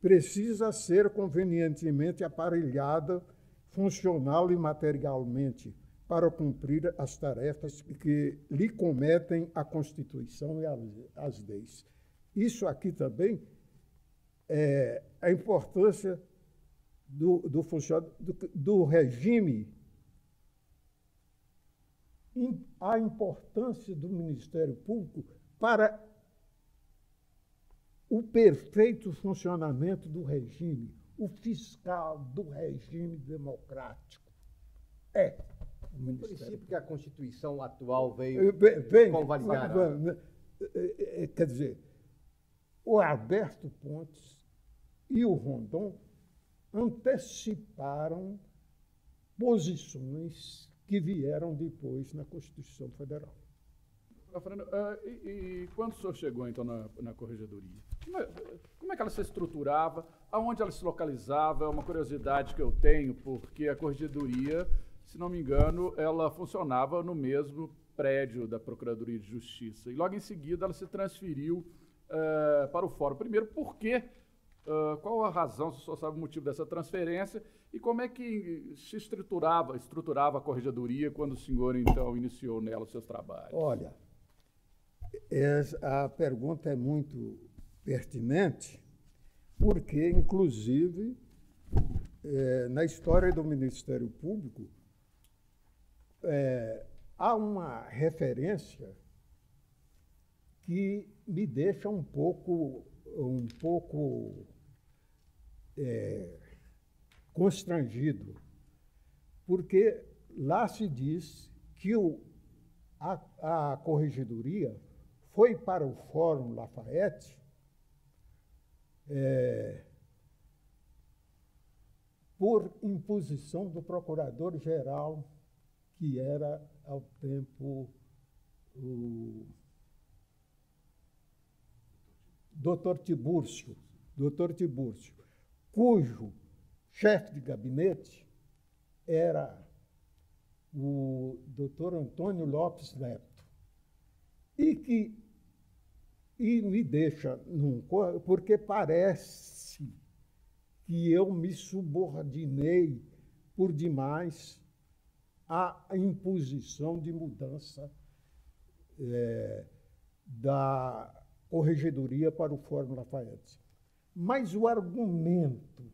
precisa ser convenientemente aparelhada funcional e materialmente para cumprir as tarefas que lhe cometem a Constituição e as leis. Isso aqui também é a importância do regime, a importância do Ministério Público para o perfeito funcionamento do regime, o fiscal do regime democrático. O princípio que a Constituição atual veio convalidar. Quer dizer, o Alberto Pontes e o Rondon anteciparam posições que vieram depois na Constituição Federal. Fernando, e quando o senhor chegou, então, na Corregedoria, como é que ela se estruturava? Aonde ela se localizava? É uma curiosidade que eu tenho, porque a Corregedoria, se não me engano, ela funcionava no mesmo prédio da Procuradoria de Justiça. E logo em seguida ela se transferiu para o Fórum. Primeiro, por quê? Qual a razão, se o senhor sabe o motivo dessa transferência? E como é que se estruturava a Corregedoria quando o senhor, então, iniciou nela os seus trabalhos? Olha, a pergunta é muito pertinente, porque, inclusive, na história do Ministério Público, há uma referência que me deixa um pouco constrangido, porque lá se diz que a Corregedoria foi para o Fórum Lafayette por imposição do Procurador-Geral, que era, ao tempo, o Dr. Tibúrcio, cujo chefe de gabinete era o Dr. Antônio Lopes Neto, e me deixa porque parece que eu me subordinei por demais à imposição de mudança da Corregedoria para o Fórum Lafayette. Mas o argumento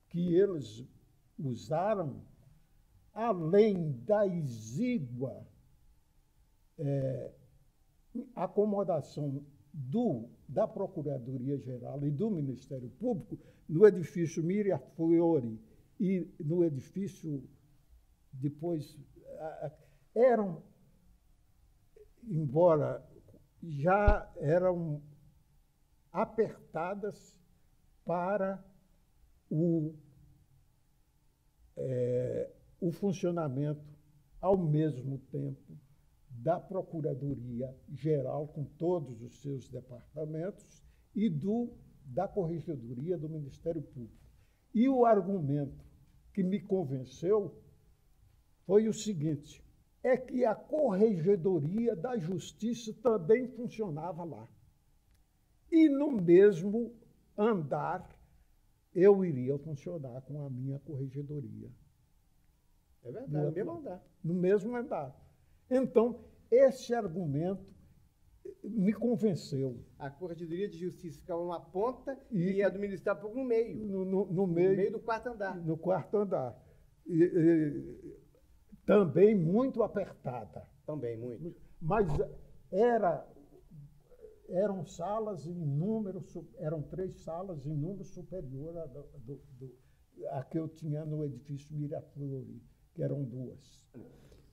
que eles usaram, além da exígua acomodação da Procuradoria-Geral e do Ministério Público, no edifício Mirafiori e no edifício depois, eram, embora já eram apertadas para o funcionamento, ao mesmo tempo, da Procuradoria-Geral, com todos os seus departamentos, e da Corregedoria do Ministério Público. E o argumento que me convenceu foi o seguinte: é que a Corregedoria da Justiça também funcionava lá. E no mesmo andar eu iria funcionar com a minha Corregedoria. É verdade, no mesmo andar. No mesmo andar. Então, esse argumento me convenceu. A Corregedoria de Justiça ficava numa ponta e a do Ministério Público no meio. No meio do quarto andar. No quarto andar. Também muito apertada. Também, muito. Mas eram salas em número, eram 3 salas em número superior a que eu tinha no edifício Mirafiori, que eram 2.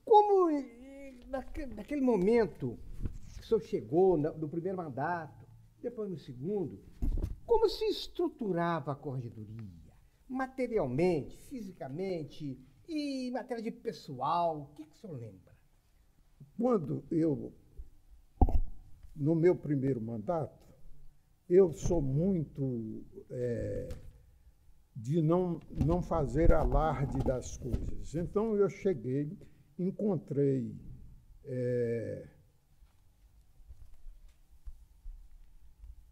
Como, naquele momento, o senhor chegou no primeiro mandato, depois no segundo, como se estruturava a corregedoria? Materialmente, fisicamente e em matéria de pessoal, o que o senhor lembra? Quando no meu primeiro mandato, eu sou muito de não fazer alarde das coisas. Então, eu cheguei, encontrei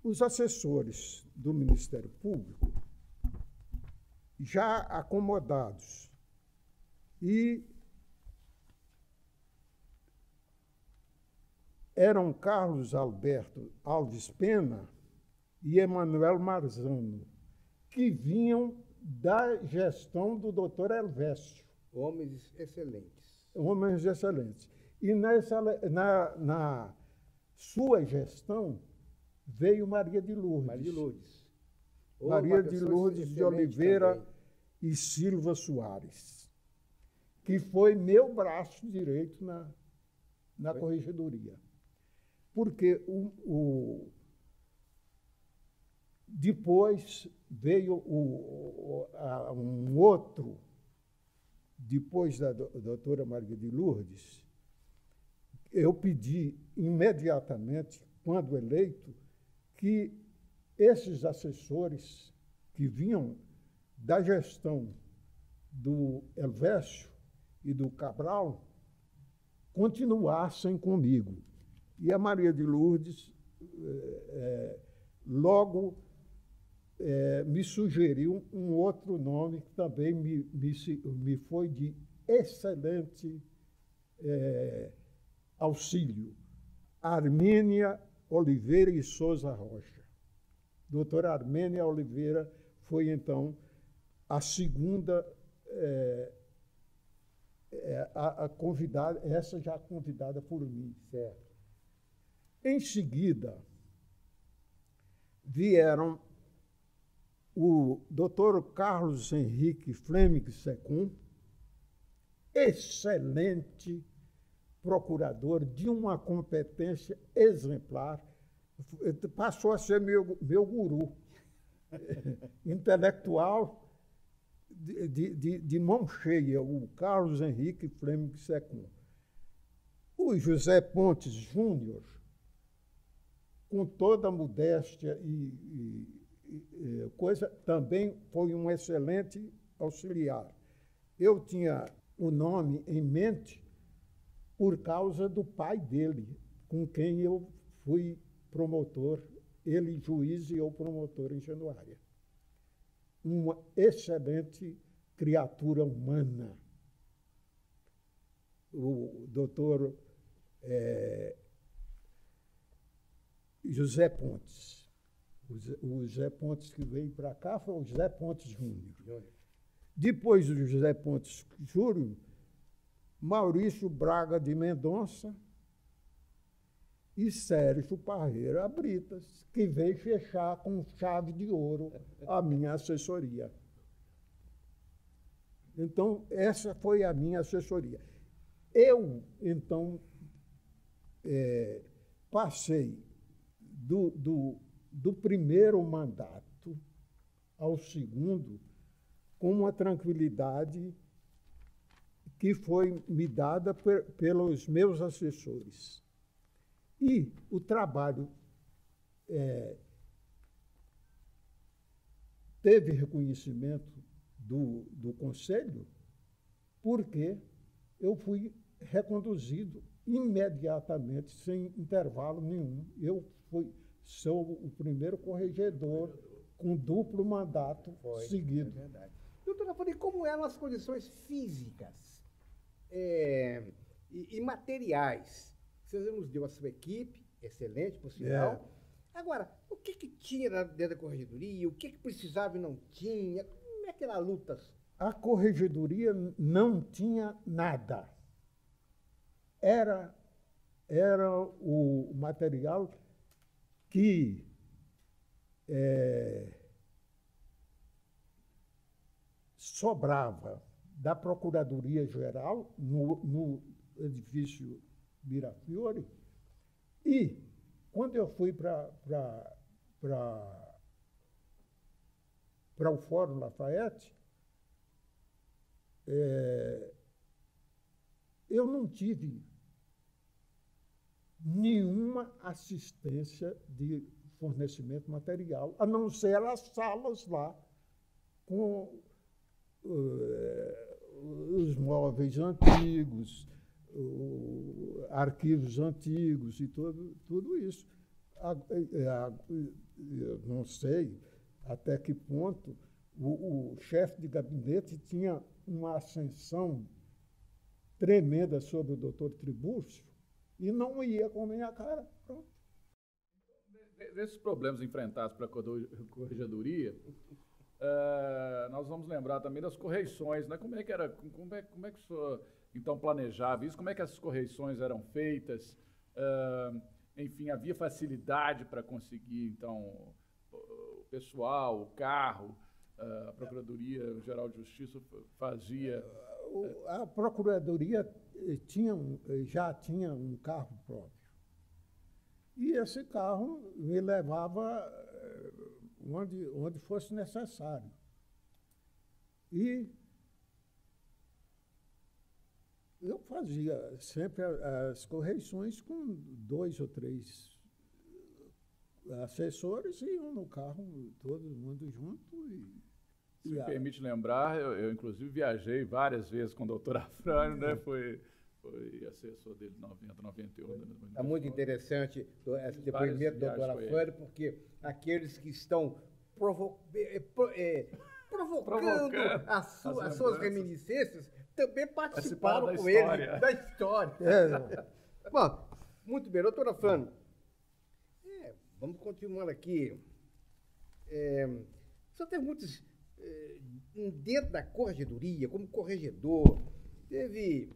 os assessores do Ministério Público já acomodados e eram Carlos Alberto Alves Pena e Emanuel Marzano, que vinham da gestão do doutor Helvécio. Homens excelentes. Homens excelentes. E na sua gestão veio Maria de Lourdes. Maria de Lourdes. Maria de Lourdes de Oliveira também. E Silva Soares, que foi meu braço direito na corregedoria. Porque depois veio um outro, depois da doutora Maria de Lourdes, eu pedi imediatamente, quando eleito, que esses assessores que vinham da gestão do Helvécio e do Cabral continuassem comigo. E a Maria de Lourdes logo me sugeriu um outro nome que também me foi de excelente auxílio. Armênia Oliveira e Souza Rocha. Doutora Armênia Oliveira foi, então, a segunda a convidada, essa já convidada por mim. Certo. Em seguida, vieram o doutor Carlos Henrique Fleming Secum, excelente procurador, de uma competência exemplar, passou a ser meu guru intelectual de mão cheia, o Carlos Henrique Fleming Secum. O José Pontes Júnior, com toda a modéstia e coisa, também foi um excelente auxiliar. Eu tinha o nome em mente por causa do pai dele, com quem eu fui promotor, ele juiz e eu promotor em Januária. Uma excelente criatura humana. O doutor José Pontes. O José Pontes que veio para cá foi o José Pontes Júnior. Depois do José Pontes Júnior, Maurício Braga de Mendonça e Sérgio Parreira Britas, que veio fechar com chave de ouro a minha assessoria. Então, essa foi a minha assessoria. Eu, então, passei do primeiro mandato ao segundo com uma tranquilidade que foi me dada pelos meus assessores. E o trabalho teve reconhecimento do Conselho, porque eu fui reconduzido imediatamente, sem intervalo nenhum. Eu sou o primeiro corregedor com duplo mandato seguido. É verdade. Doutora, falei, como eram as condições físicas e materiais? Você nos deu a sua equipe, excelente, por sinal. Agora, o que tinha dentro da corregedoria? O que precisava e não tinha? Como é que era a luta? A corregedoria não tinha nada. Era o material que sobrava da Procuradoria-Geral no edifício Mirafiore E, quando eu fui para o Fórum Lafayette, eu não tive nenhuma assistência de fornecimento material, a não ser as salas lá, com os móveis antigos, arquivos antigos e tudo isso. Eu não sei até que ponto o chefe de gabinete tinha uma ascensão tremenda sobre o doutor Tribúrcio e não ia com nem a cara. Pronto. Desses problemas enfrentados pela corregedoria, nós vamos lembrar também das correições, né? Como é que o senhor, então, planejava isso? Como é que essas correições eram feitas? Enfim, havia facilidade para conseguir, então, o pessoal, o carro, a Procuradoria-Geral de Justiça fazia... A Procuradoria já tinha um carro próprio. E esse carro me levava onde fosse necessário. E eu fazia sempre as correições com 2 ou 3 assessores e iam no carro, todo mundo junto. Se me permite lembrar, eu inclusive viajei várias vezes com o doutor Afrânio, né? Foi assessor dele de 90, 91. É muito interessante esse depoimento do doutor Afrânio, porque aqueles que estão provocando as suas reminiscências também participaram com ele da história. Bom, muito bem, doutor Afrânio, vamos continuar aqui. Só tem muitos... dentro da corregedoria, como corregedor, teve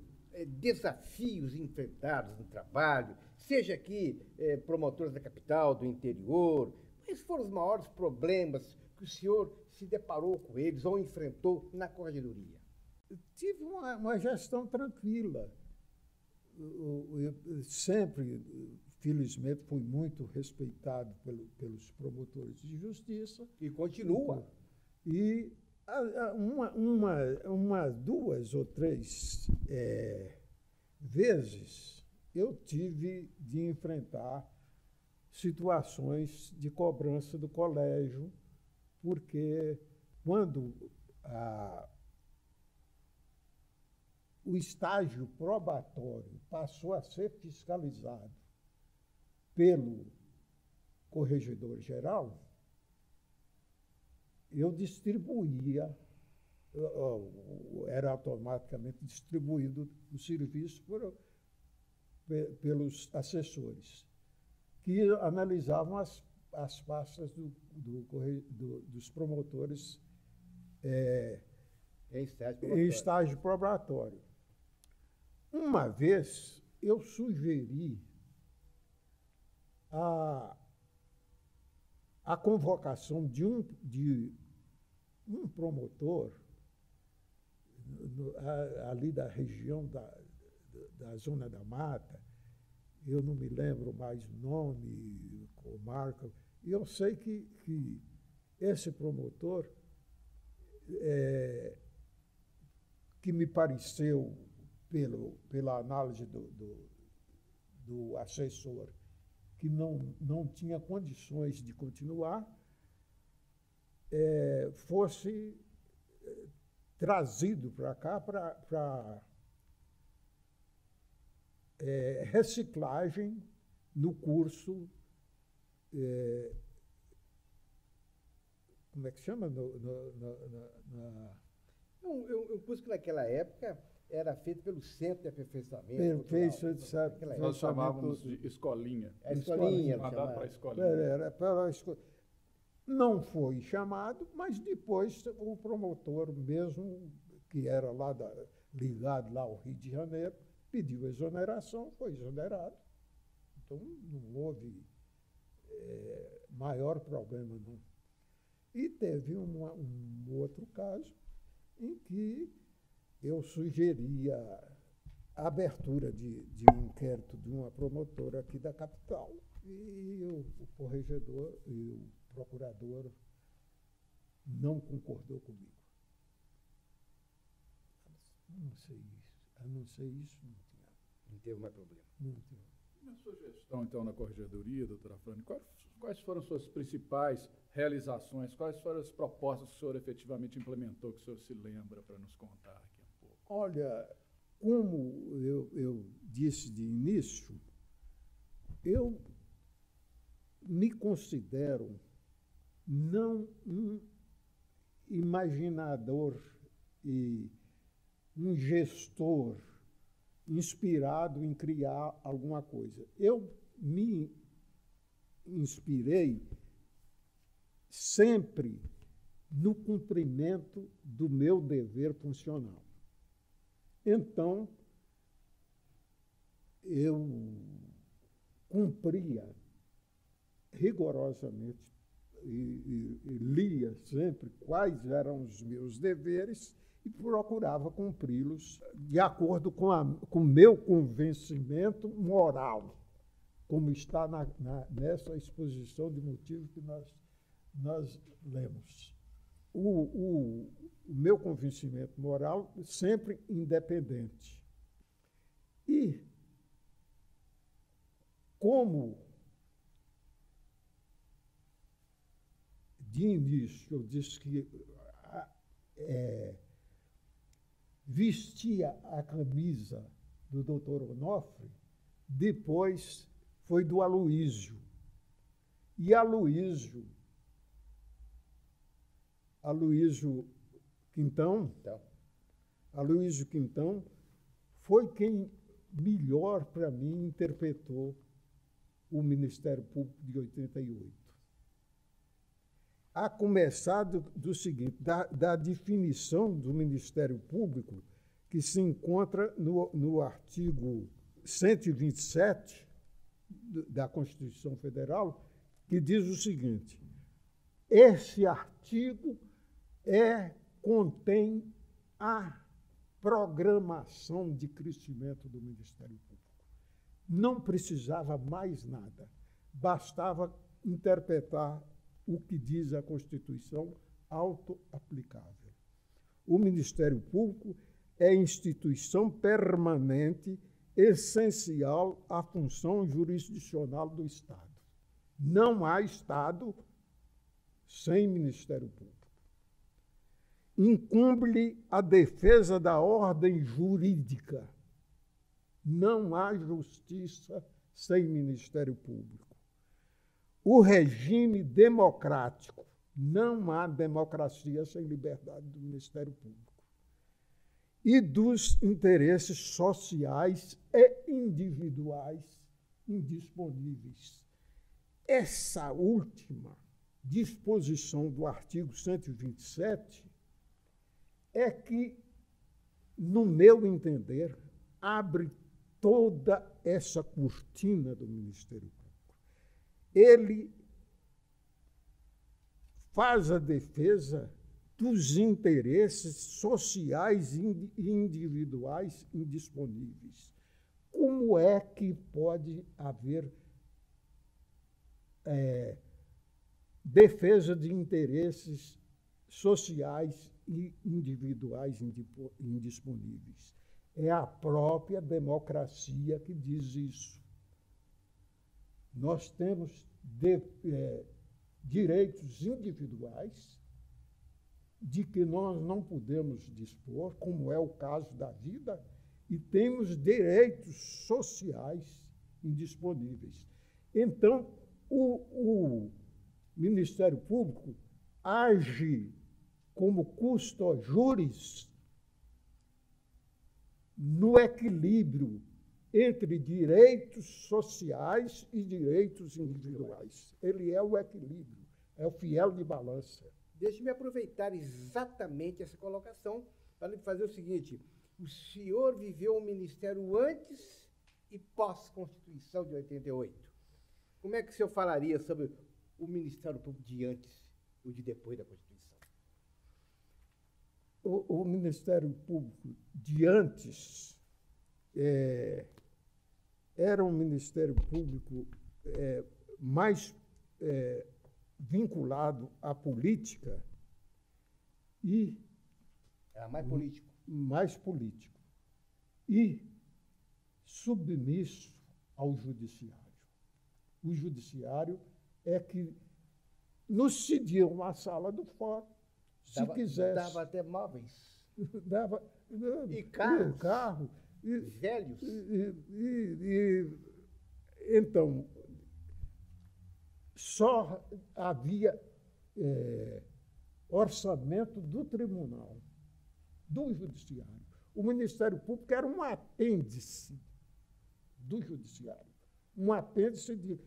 desafios enfrentados no trabalho, seja aqui promotores da capital, do interior. Quais foram os maiores problemas que o senhor se deparou com eles ou enfrentou na corregedoria? Tive uma gestão tranquila. Eu sempre, felizmente, fui muito respeitado pelos promotores de justiça. E continua. E 2 ou 3 vezes eu tive de enfrentar situações de cobrança do colégio, porque quando o estágio probatório passou a ser fiscalizado pelo corregedor-geral, eu distribuía, era automaticamente distribuído o serviço pelos assessores, que analisavam as pastas dos promotores em estágio probatório. Uma vez eu sugeri a convocação de um promotor ali da região da Zona da Mata, eu não me lembro mais o nome, comarca, e eu sei que esse promotor, que me pareceu, pela análise do assessor, que não tinha condições de continuar, fosse trazido para cá para reciclagem no curso, como é que chama? Um curso que naquela época era feito pelo Centro de Aperfeiçoamento. Nós chamávamos de escolinha. A escolinha. Mandado para a escolinha. Era para a escolinha. Não foi chamado, mas depois o promotor mesmo, que era ligado lá ao Rio de Janeiro, pediu exoneração, foi exonerado. Então, não houve maior problema, não. E teve um outro caso em que eu sugeria a abertura de um inquérito de uma promotora aqui da capital. E o corregedor e o procurador não concordou comigo. A não ser isso, Não teve mais problema. não tinha. Na sua gestão, então, na corregedoria, doutora Frane, quais foram suas principais realizações, quais foram as propostas que o senhor efetivamente implementou, que o senhor se lembra, para nos contar aqui um pouco? Olha, como eu disse de início, eu me considero não um imaginador e um gestor inspirado em criar alguma coisa. Eu me inspirei sempre no cumprimento do meu dever funcional. Então, eu cumpria rigorosamente e lia sempre quais eram os meus deveres e procurava cumpri-los de acordo com o meu convencimento moral, como está nessa exposição de motivos que nós lemos. O meu convencimento moral sempre independente. E como de início eu disse que vestia a camisa do doutor Onofre, depois foi do Aloísio. E Aloísio Quintão foi quem melhor para mim interpretou o Ministério Público de 88. A começar do seguinte, da definição do Ministério Público, que se encontra no artigo 127 da Constituição Federal, que diz o seguinte: esse artigo contém a programação de crescimento do Ministério Público. Não precisava mais nada, bastava interpretar o que diz a Constituição auto-aplicável. O Ministério Público é instituição permanente, essencial à função jurisdicional do Estado. Não há Estado sem Ministério Público. Incumbe-lhe a defesa da ordem jurídica. Não há justiça sem Ministério Público. O regime democrático. Não há democracia sem liberdade do Ministério Público. E dos interesses sociais e individuais indisponíveis. Essa última disposição do artigo 127 é que, no meu entender, abre toda essa cortina do Ministério Público. Ele faz a defesa dos interesses sociais e individuais indisponíveis. Como é que pode haver defesa de interesses sociais e individuais indisponíveis? É a própria democracia que diz isso. Nós temos direitos individuais de que nós não podemos dispor, como é o caso da vida, e temos direitos sociais indisponíveis. Então, o Ministério Público age como custo juris no equilíbrio entre direitos sociais e direitos individuais. Ele é o equilíbrio, é o fiel de balança. Deixe-me aproveitar exatamente essa colocação para lhe fazer o seguinte: o senhor viveu o Ministério antes e pós-Constituição de 88. Como é que o senhor falaria sobre o Ministério Público de antes ou de depois da Constituição? O Ministério Público de antes, era um Ministério Público mais vinculado à política e... Era mais político. Mais político. E submisso ao judiciário. O judiciário é que nos cedia uma sala do fórum, se quisesse. Dava até móveis. Dava, e carros. Carro, velhos. Então, só havia orçamento do tribunal, do judiciário. O Ministério Público era um apêndice do judiciário. Um apêndice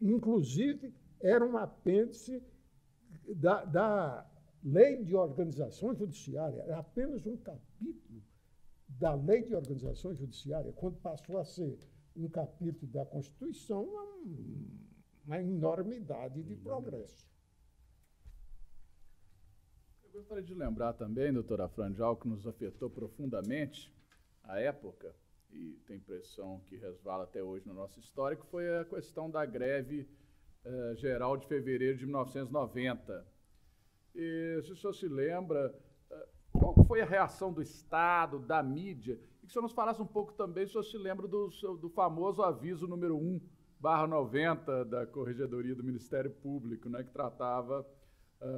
inclusive, era um apêndice da Lei de Organização Judiciária. Era apenas um capítulo da Lei de Organização Judiciária, quando passou a ser um capítulo da Constituição, uma enormidade de progresso. Eu gostaria de lembrar também, doutora Franjal, que nos afetou profundamente a época, e tem impressão que resvala até hoje no nosso histórico, foi a questão da greve geral de fevereiro de 1990. E, se o senhor se lembra, qual foi a reação do Estado, da mídia? E que o senhor nos falasse um pouco também, se o senhor se lembra do famoso aviso número 1/90 da Corregedoria do Ministério Público, né, que tratava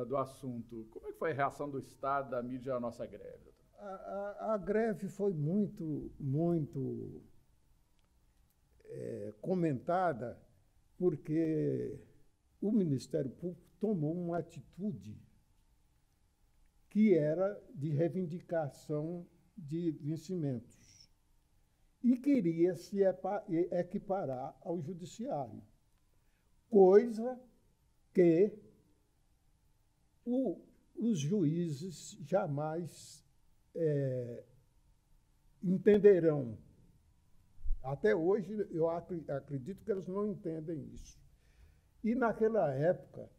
do assunto. Como é que foi a reação do Estado, da mídia à nossa greve? A greve foi muito comentada porque o Ministério Público tomou uma atitude que era de reivindicação de vencimentos e queria se equiparar ao judiciário, coisa que os juízes jamais entenderão. Até hoje, eu acredito que eles não entendem isso. E, naquela época,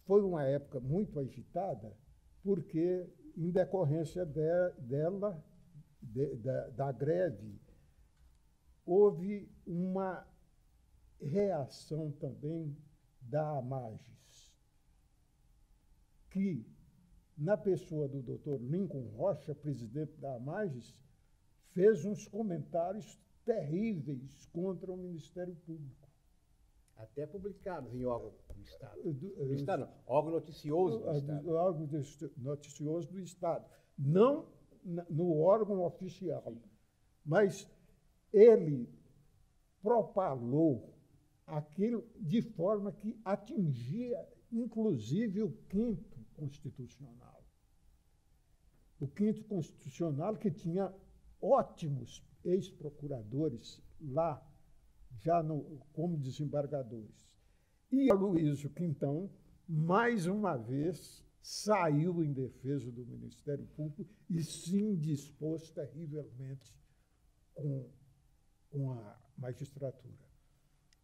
foi uma época muito agitada, porque, em decorrência da greve, houve uma reação também da AMAGES, que, na pessoa do Dr. Lincoln Rocha, presidente da AMAGES, fez uns comentários terríveis contra o Ministério Público. Até publicados em órgão do Estado. Do Estado não, órgão noticioso do Estado. Órgão noticioso do Estado. Não no órgão oficial. Mas ele propalou aquilo de forma que atingia, inclusive, o quinto constitucional. O quinto constitucional, que tinha ótimos ex-procuradores lá, já como desembargadores. E Aloysio Quintão, mais uma vez, saiu em defesa do Ministério Público e se indispôs terrivelmente com a magistratura.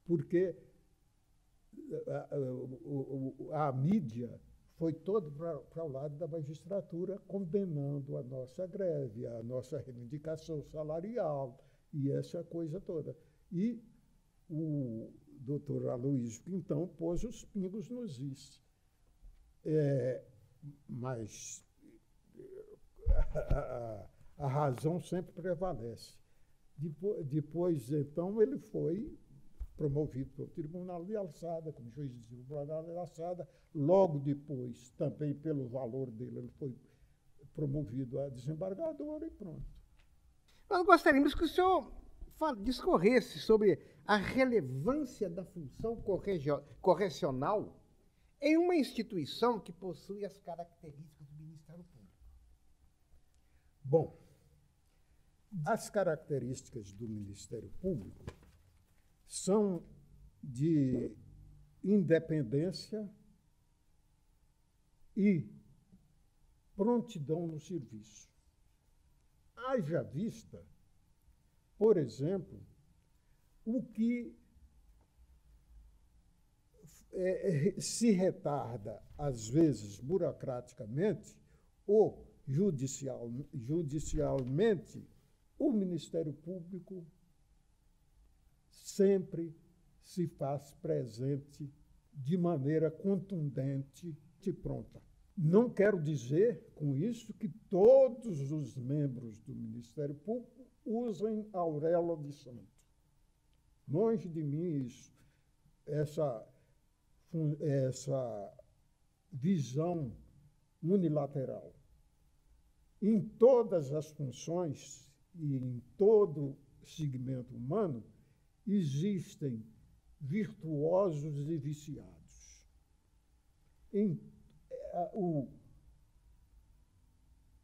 Porque a mídia foi todo para o lado da magistratura, condenando a nossa greve, a nossa reivindicação salarial e essa coisa toda. E o doutor Aloysio Quintão pôs os pingos nos is. Mas a razão sempre prevalece. Depois, então, ele foi promovido pelo Tribunal de Alçada, como juiz de Tribunal de Alçada. Logo depois, também pelo valor dele, ele foi promovido a desembargador e pronto. Nós gostaríamos que o senhor discorresse sobre a relevância da função correcional em uma instituição que possui as características do Ministério Público. Bom, as características do Ministério Público são de independência e prontidão no serviço. Haja vista, por exemplo, o que se retarda, às vezes, burocraticamente ou judicialmente, o Ministério Público sempre se faz presente de maneira contundente e pronta. Não quero dizer com isso que todos os membros do Ministério Público usem auréola de santo. Longe de mim isso, essa visão unilateral. Em todas as funções e em todo segmento humano existem virtuosos e viciados.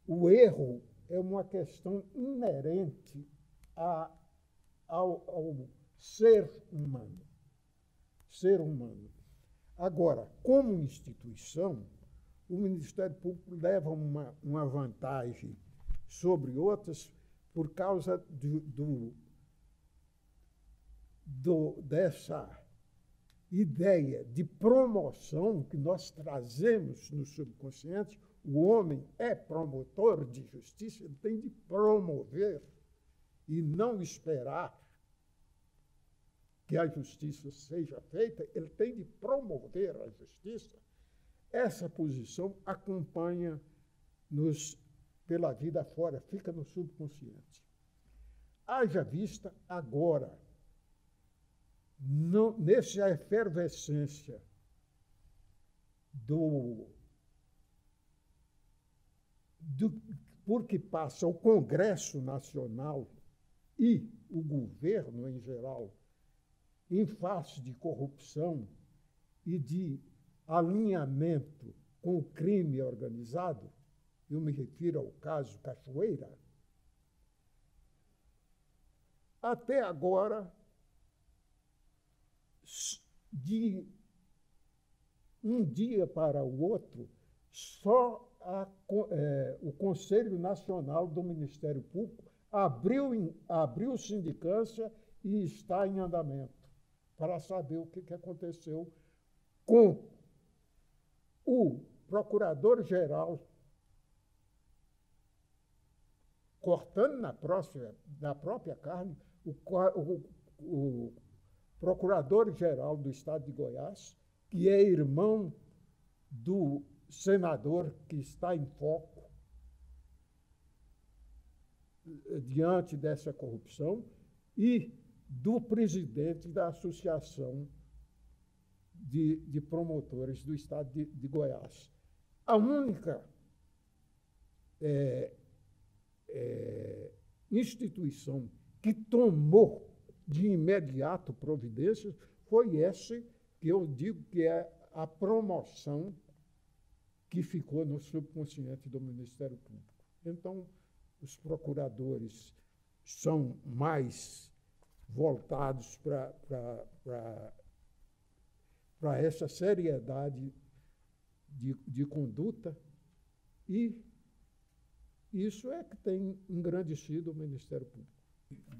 O erro é uma questão inerente ao ser humano. Ser humano. Agora, como instituição, o Ministério Público leva uma vantagem sobre outras por causa dessa ideia de promoção que nós trazemos no subconsciente. O homem é promotor de justiça, ele tem de promover e não esperar que a justiça seja feita, ele tem de promover a justiça. Essa posição acompanha-nos pela vida fora, fica no subconsciente. Haja vista agora, nessa efervescência porque passa o Congresso Nacional e o governo em geral, em face de corrupção e de alinhamento com o crime organizado, eu me refiro ao caso Cachoeira, até agora, de um dia para o outro, só o Conselho Nacional do Ministério Público abriu sindicância e está em andamento para saber o que aconteceu com o Procurador-Geral, cortando na própria carne, o Procurador-Geral do Estado de Goiás, que é irmão do senador que está em foco diante dessa corrupção, e do presidente da Associação de Promotores do Estado de Goiás. A única instituição que tomou de imediato providências foi essa que eu digo que é a promoção que ficou no subconsciente do Ministério Público. Então, os procuradores são mais voltados para essa seriedade de conduta, e isso é que tem engrandecido o Ministério Público.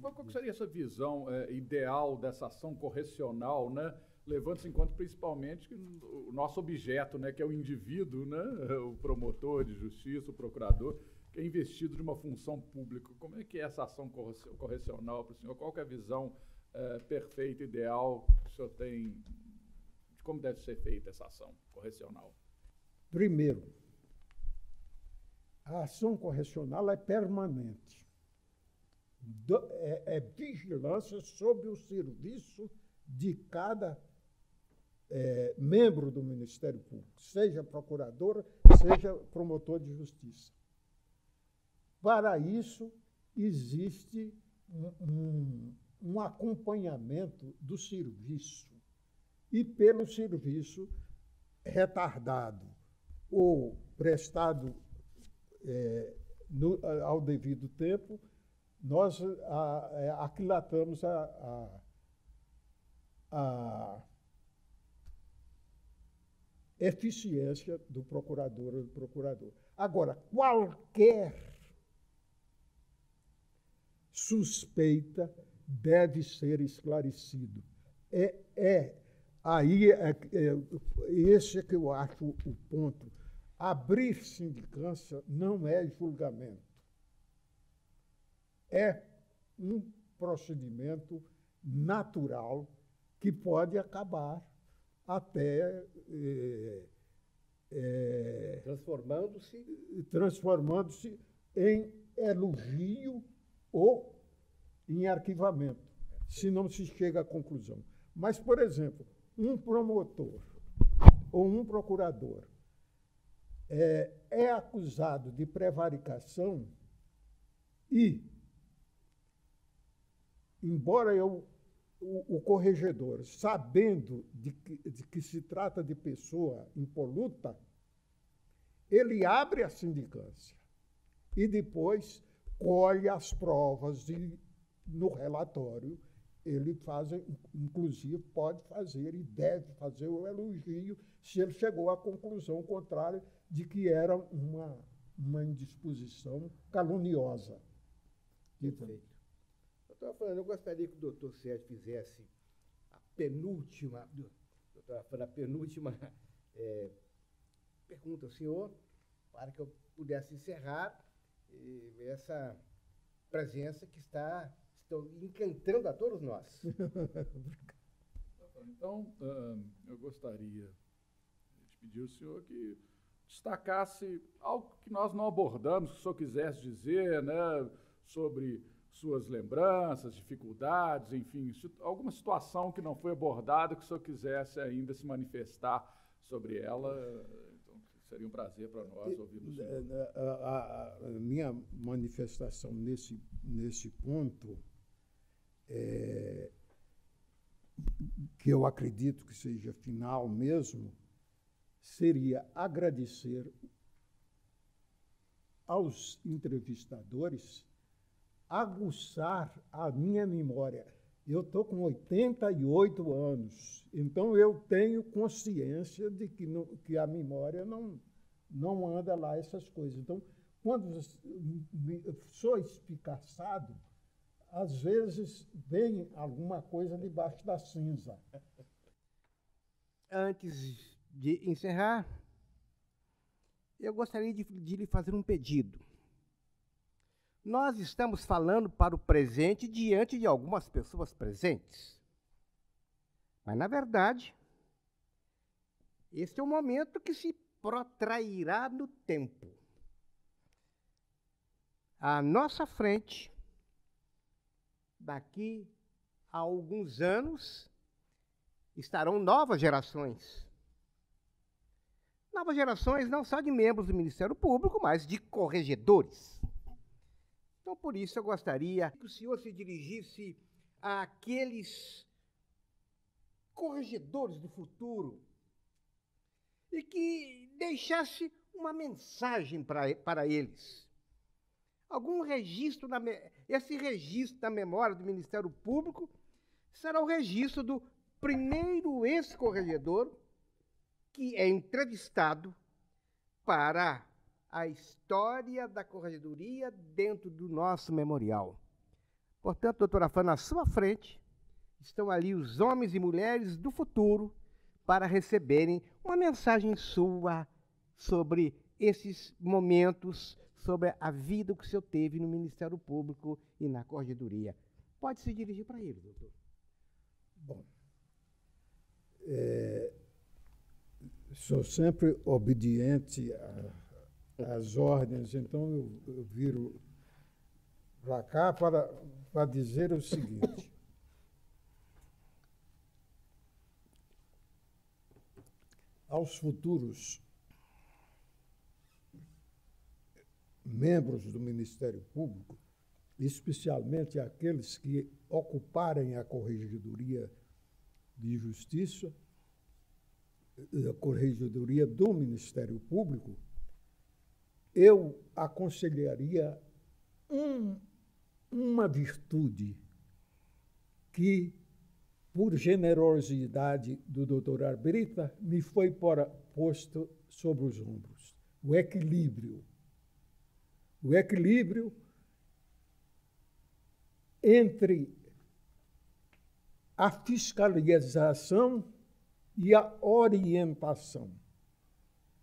Qual seria essa visão ideal dessa ação correcional, né? Levando-se em conta principalmente que o nosso objeto, né, que é o indivíduo, né, o promotor de justiça, o procurador, que é investido de uma função pública. Como é que é essa ação correcional para o senhor? Qual que é a visão perfeita, ideal que o senhor tem de como deve ser feita essa ação correcional? Primeiro, a ação correcional é permanente. É vigilância sobre o serviço de cada membro do Ministério Público, seja procurador, seja promotor de justiça. Para isso, existe um acompanhamento do serviço, e pelo serviço retardado ou prestado ao devido tempo, nós aquilatamos a eficiência do procurador ou do procurador. Agora, qualquer suspeita deve ser esclarecido. Esse é que eu acho o ponto. Abrir sindicância não é julgamento. é um procedimento natural que pode acabar até transformando-se em elogio ou em arquivamento, se não se chega à conclusão. Mas, por exemplo, um promotor ou um procurador é acusado de prevaricação e, embora o corregedor, sabendo de que se trata de pessoa impoluta, ele abre a sindicância e depois colhe as provas e, no relatório, ele faz, inclusive, pode fazer e deve fazer o elogio se ele chegou à conclusão contrária de que era uma indisposição caluniosa. Perfeito. Doutor Afrânio, eu gostaria que o doutor Sérgio fizesse a penúltima pergunta ao senhor, para que eu pudesse encerrar essa presença que está encantando a todos nós. Então, eu gostaria de pedir ao senhor que destacasse algo que nós não abordamos, que o senhor quisesse dizer, né, sobre suas lembranças, dificuldades, enfim, alguma situação que não foi abordada, que o senhor quisesse ainda se manifestar sobre ela. Então, seria um prazer para nós ouvir o senhor. A minha manifestação nesse ponto, que eu acredito que seja final mesmo, seria agradecer aos entrevistadores, aguçar a minha memória. Eu estou com 88 anos, então eu tenho consciência de que a memória não anda lá essas coisas. Então, quando sou espicaçado, às vezes vem alguma coisa debaixo da cinza. Antes de encerrar, eu gostaria de lhe fazer um pedido. Nós estamos falando para o presente diante de algumas pessoas presentes. Mas, na verdade, este é um momento que se protrairá no tempo. À nossa frente, daqui a alguns anos, estarão novas gerações. Novas gerações não só de membros do Ministério Público, mas de corregedores. Então, por isso, eu gostaria que o senhor se dirigisse àqueles corregedores do futuro e que deixasse uma mensagem para eles. Algum registro, esse registro da memória do Ministério Público será o registro do primeiro ex-corregedor que é entrevistado para a história da corregedoria dentro do nosso memorial. Portanto, doutora Afrânio, na sua frente estão ali os homens e mulheres do futuro para receberem uma mensagem sua sobre esses momentos, sobre a vida que o senhor teve no Ministério Público e na corregedoria. Pode se dirigir para ele, doutor. Bom, sou sempre obediente às ordens, então eu viro para cá para dizer o seguinte. Aos futuros membros do Ministério Público, especialmente aqueles que ocuparem a Corregedoria de Justiça, a Corregedoria do Ministério Público, eu aconselharia uma virtude que, por generosidade do doutor Arbrita, me foi posto sobre os ombros: o equilíbrio. O equilíbrio entre a fiscalização e a orientação.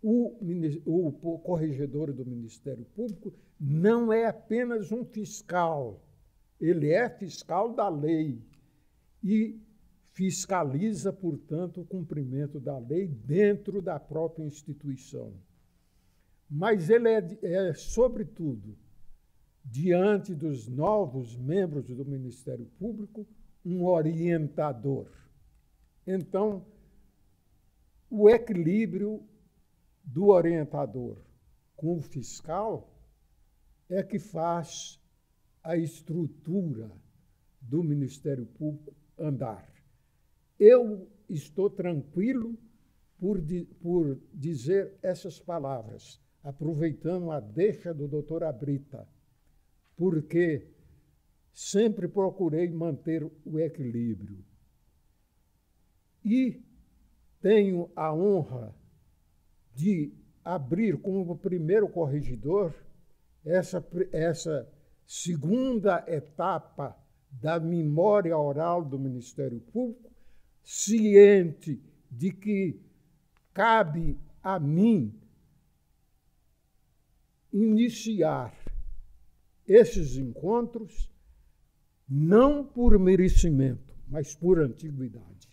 O corregedor do Ministério Público não é apenas um fiscal, Ele é fiscal da lei e fiscaliza, portanto, o cumprimento da lei dentro da própria instituição. Mas ele é sobretudo, diante dos novos membros do Ministério Público, um orientador. Então, o equilíbrio do orientador com o fiscal é que faz a estrutura do Ministério Público andar. Eu estou tranquilo por dizer essas palavras, aproveitando a deixa do doutor Abrita, porque sempre procurei manter o equilíbrio. E tenho a honra de abrir como primeiro corregedor essa segunda etapa da memória oral do Ministério Público, ciente de que cabe a mim iniciar esses encontros não por merecimento, mas por antiguidade.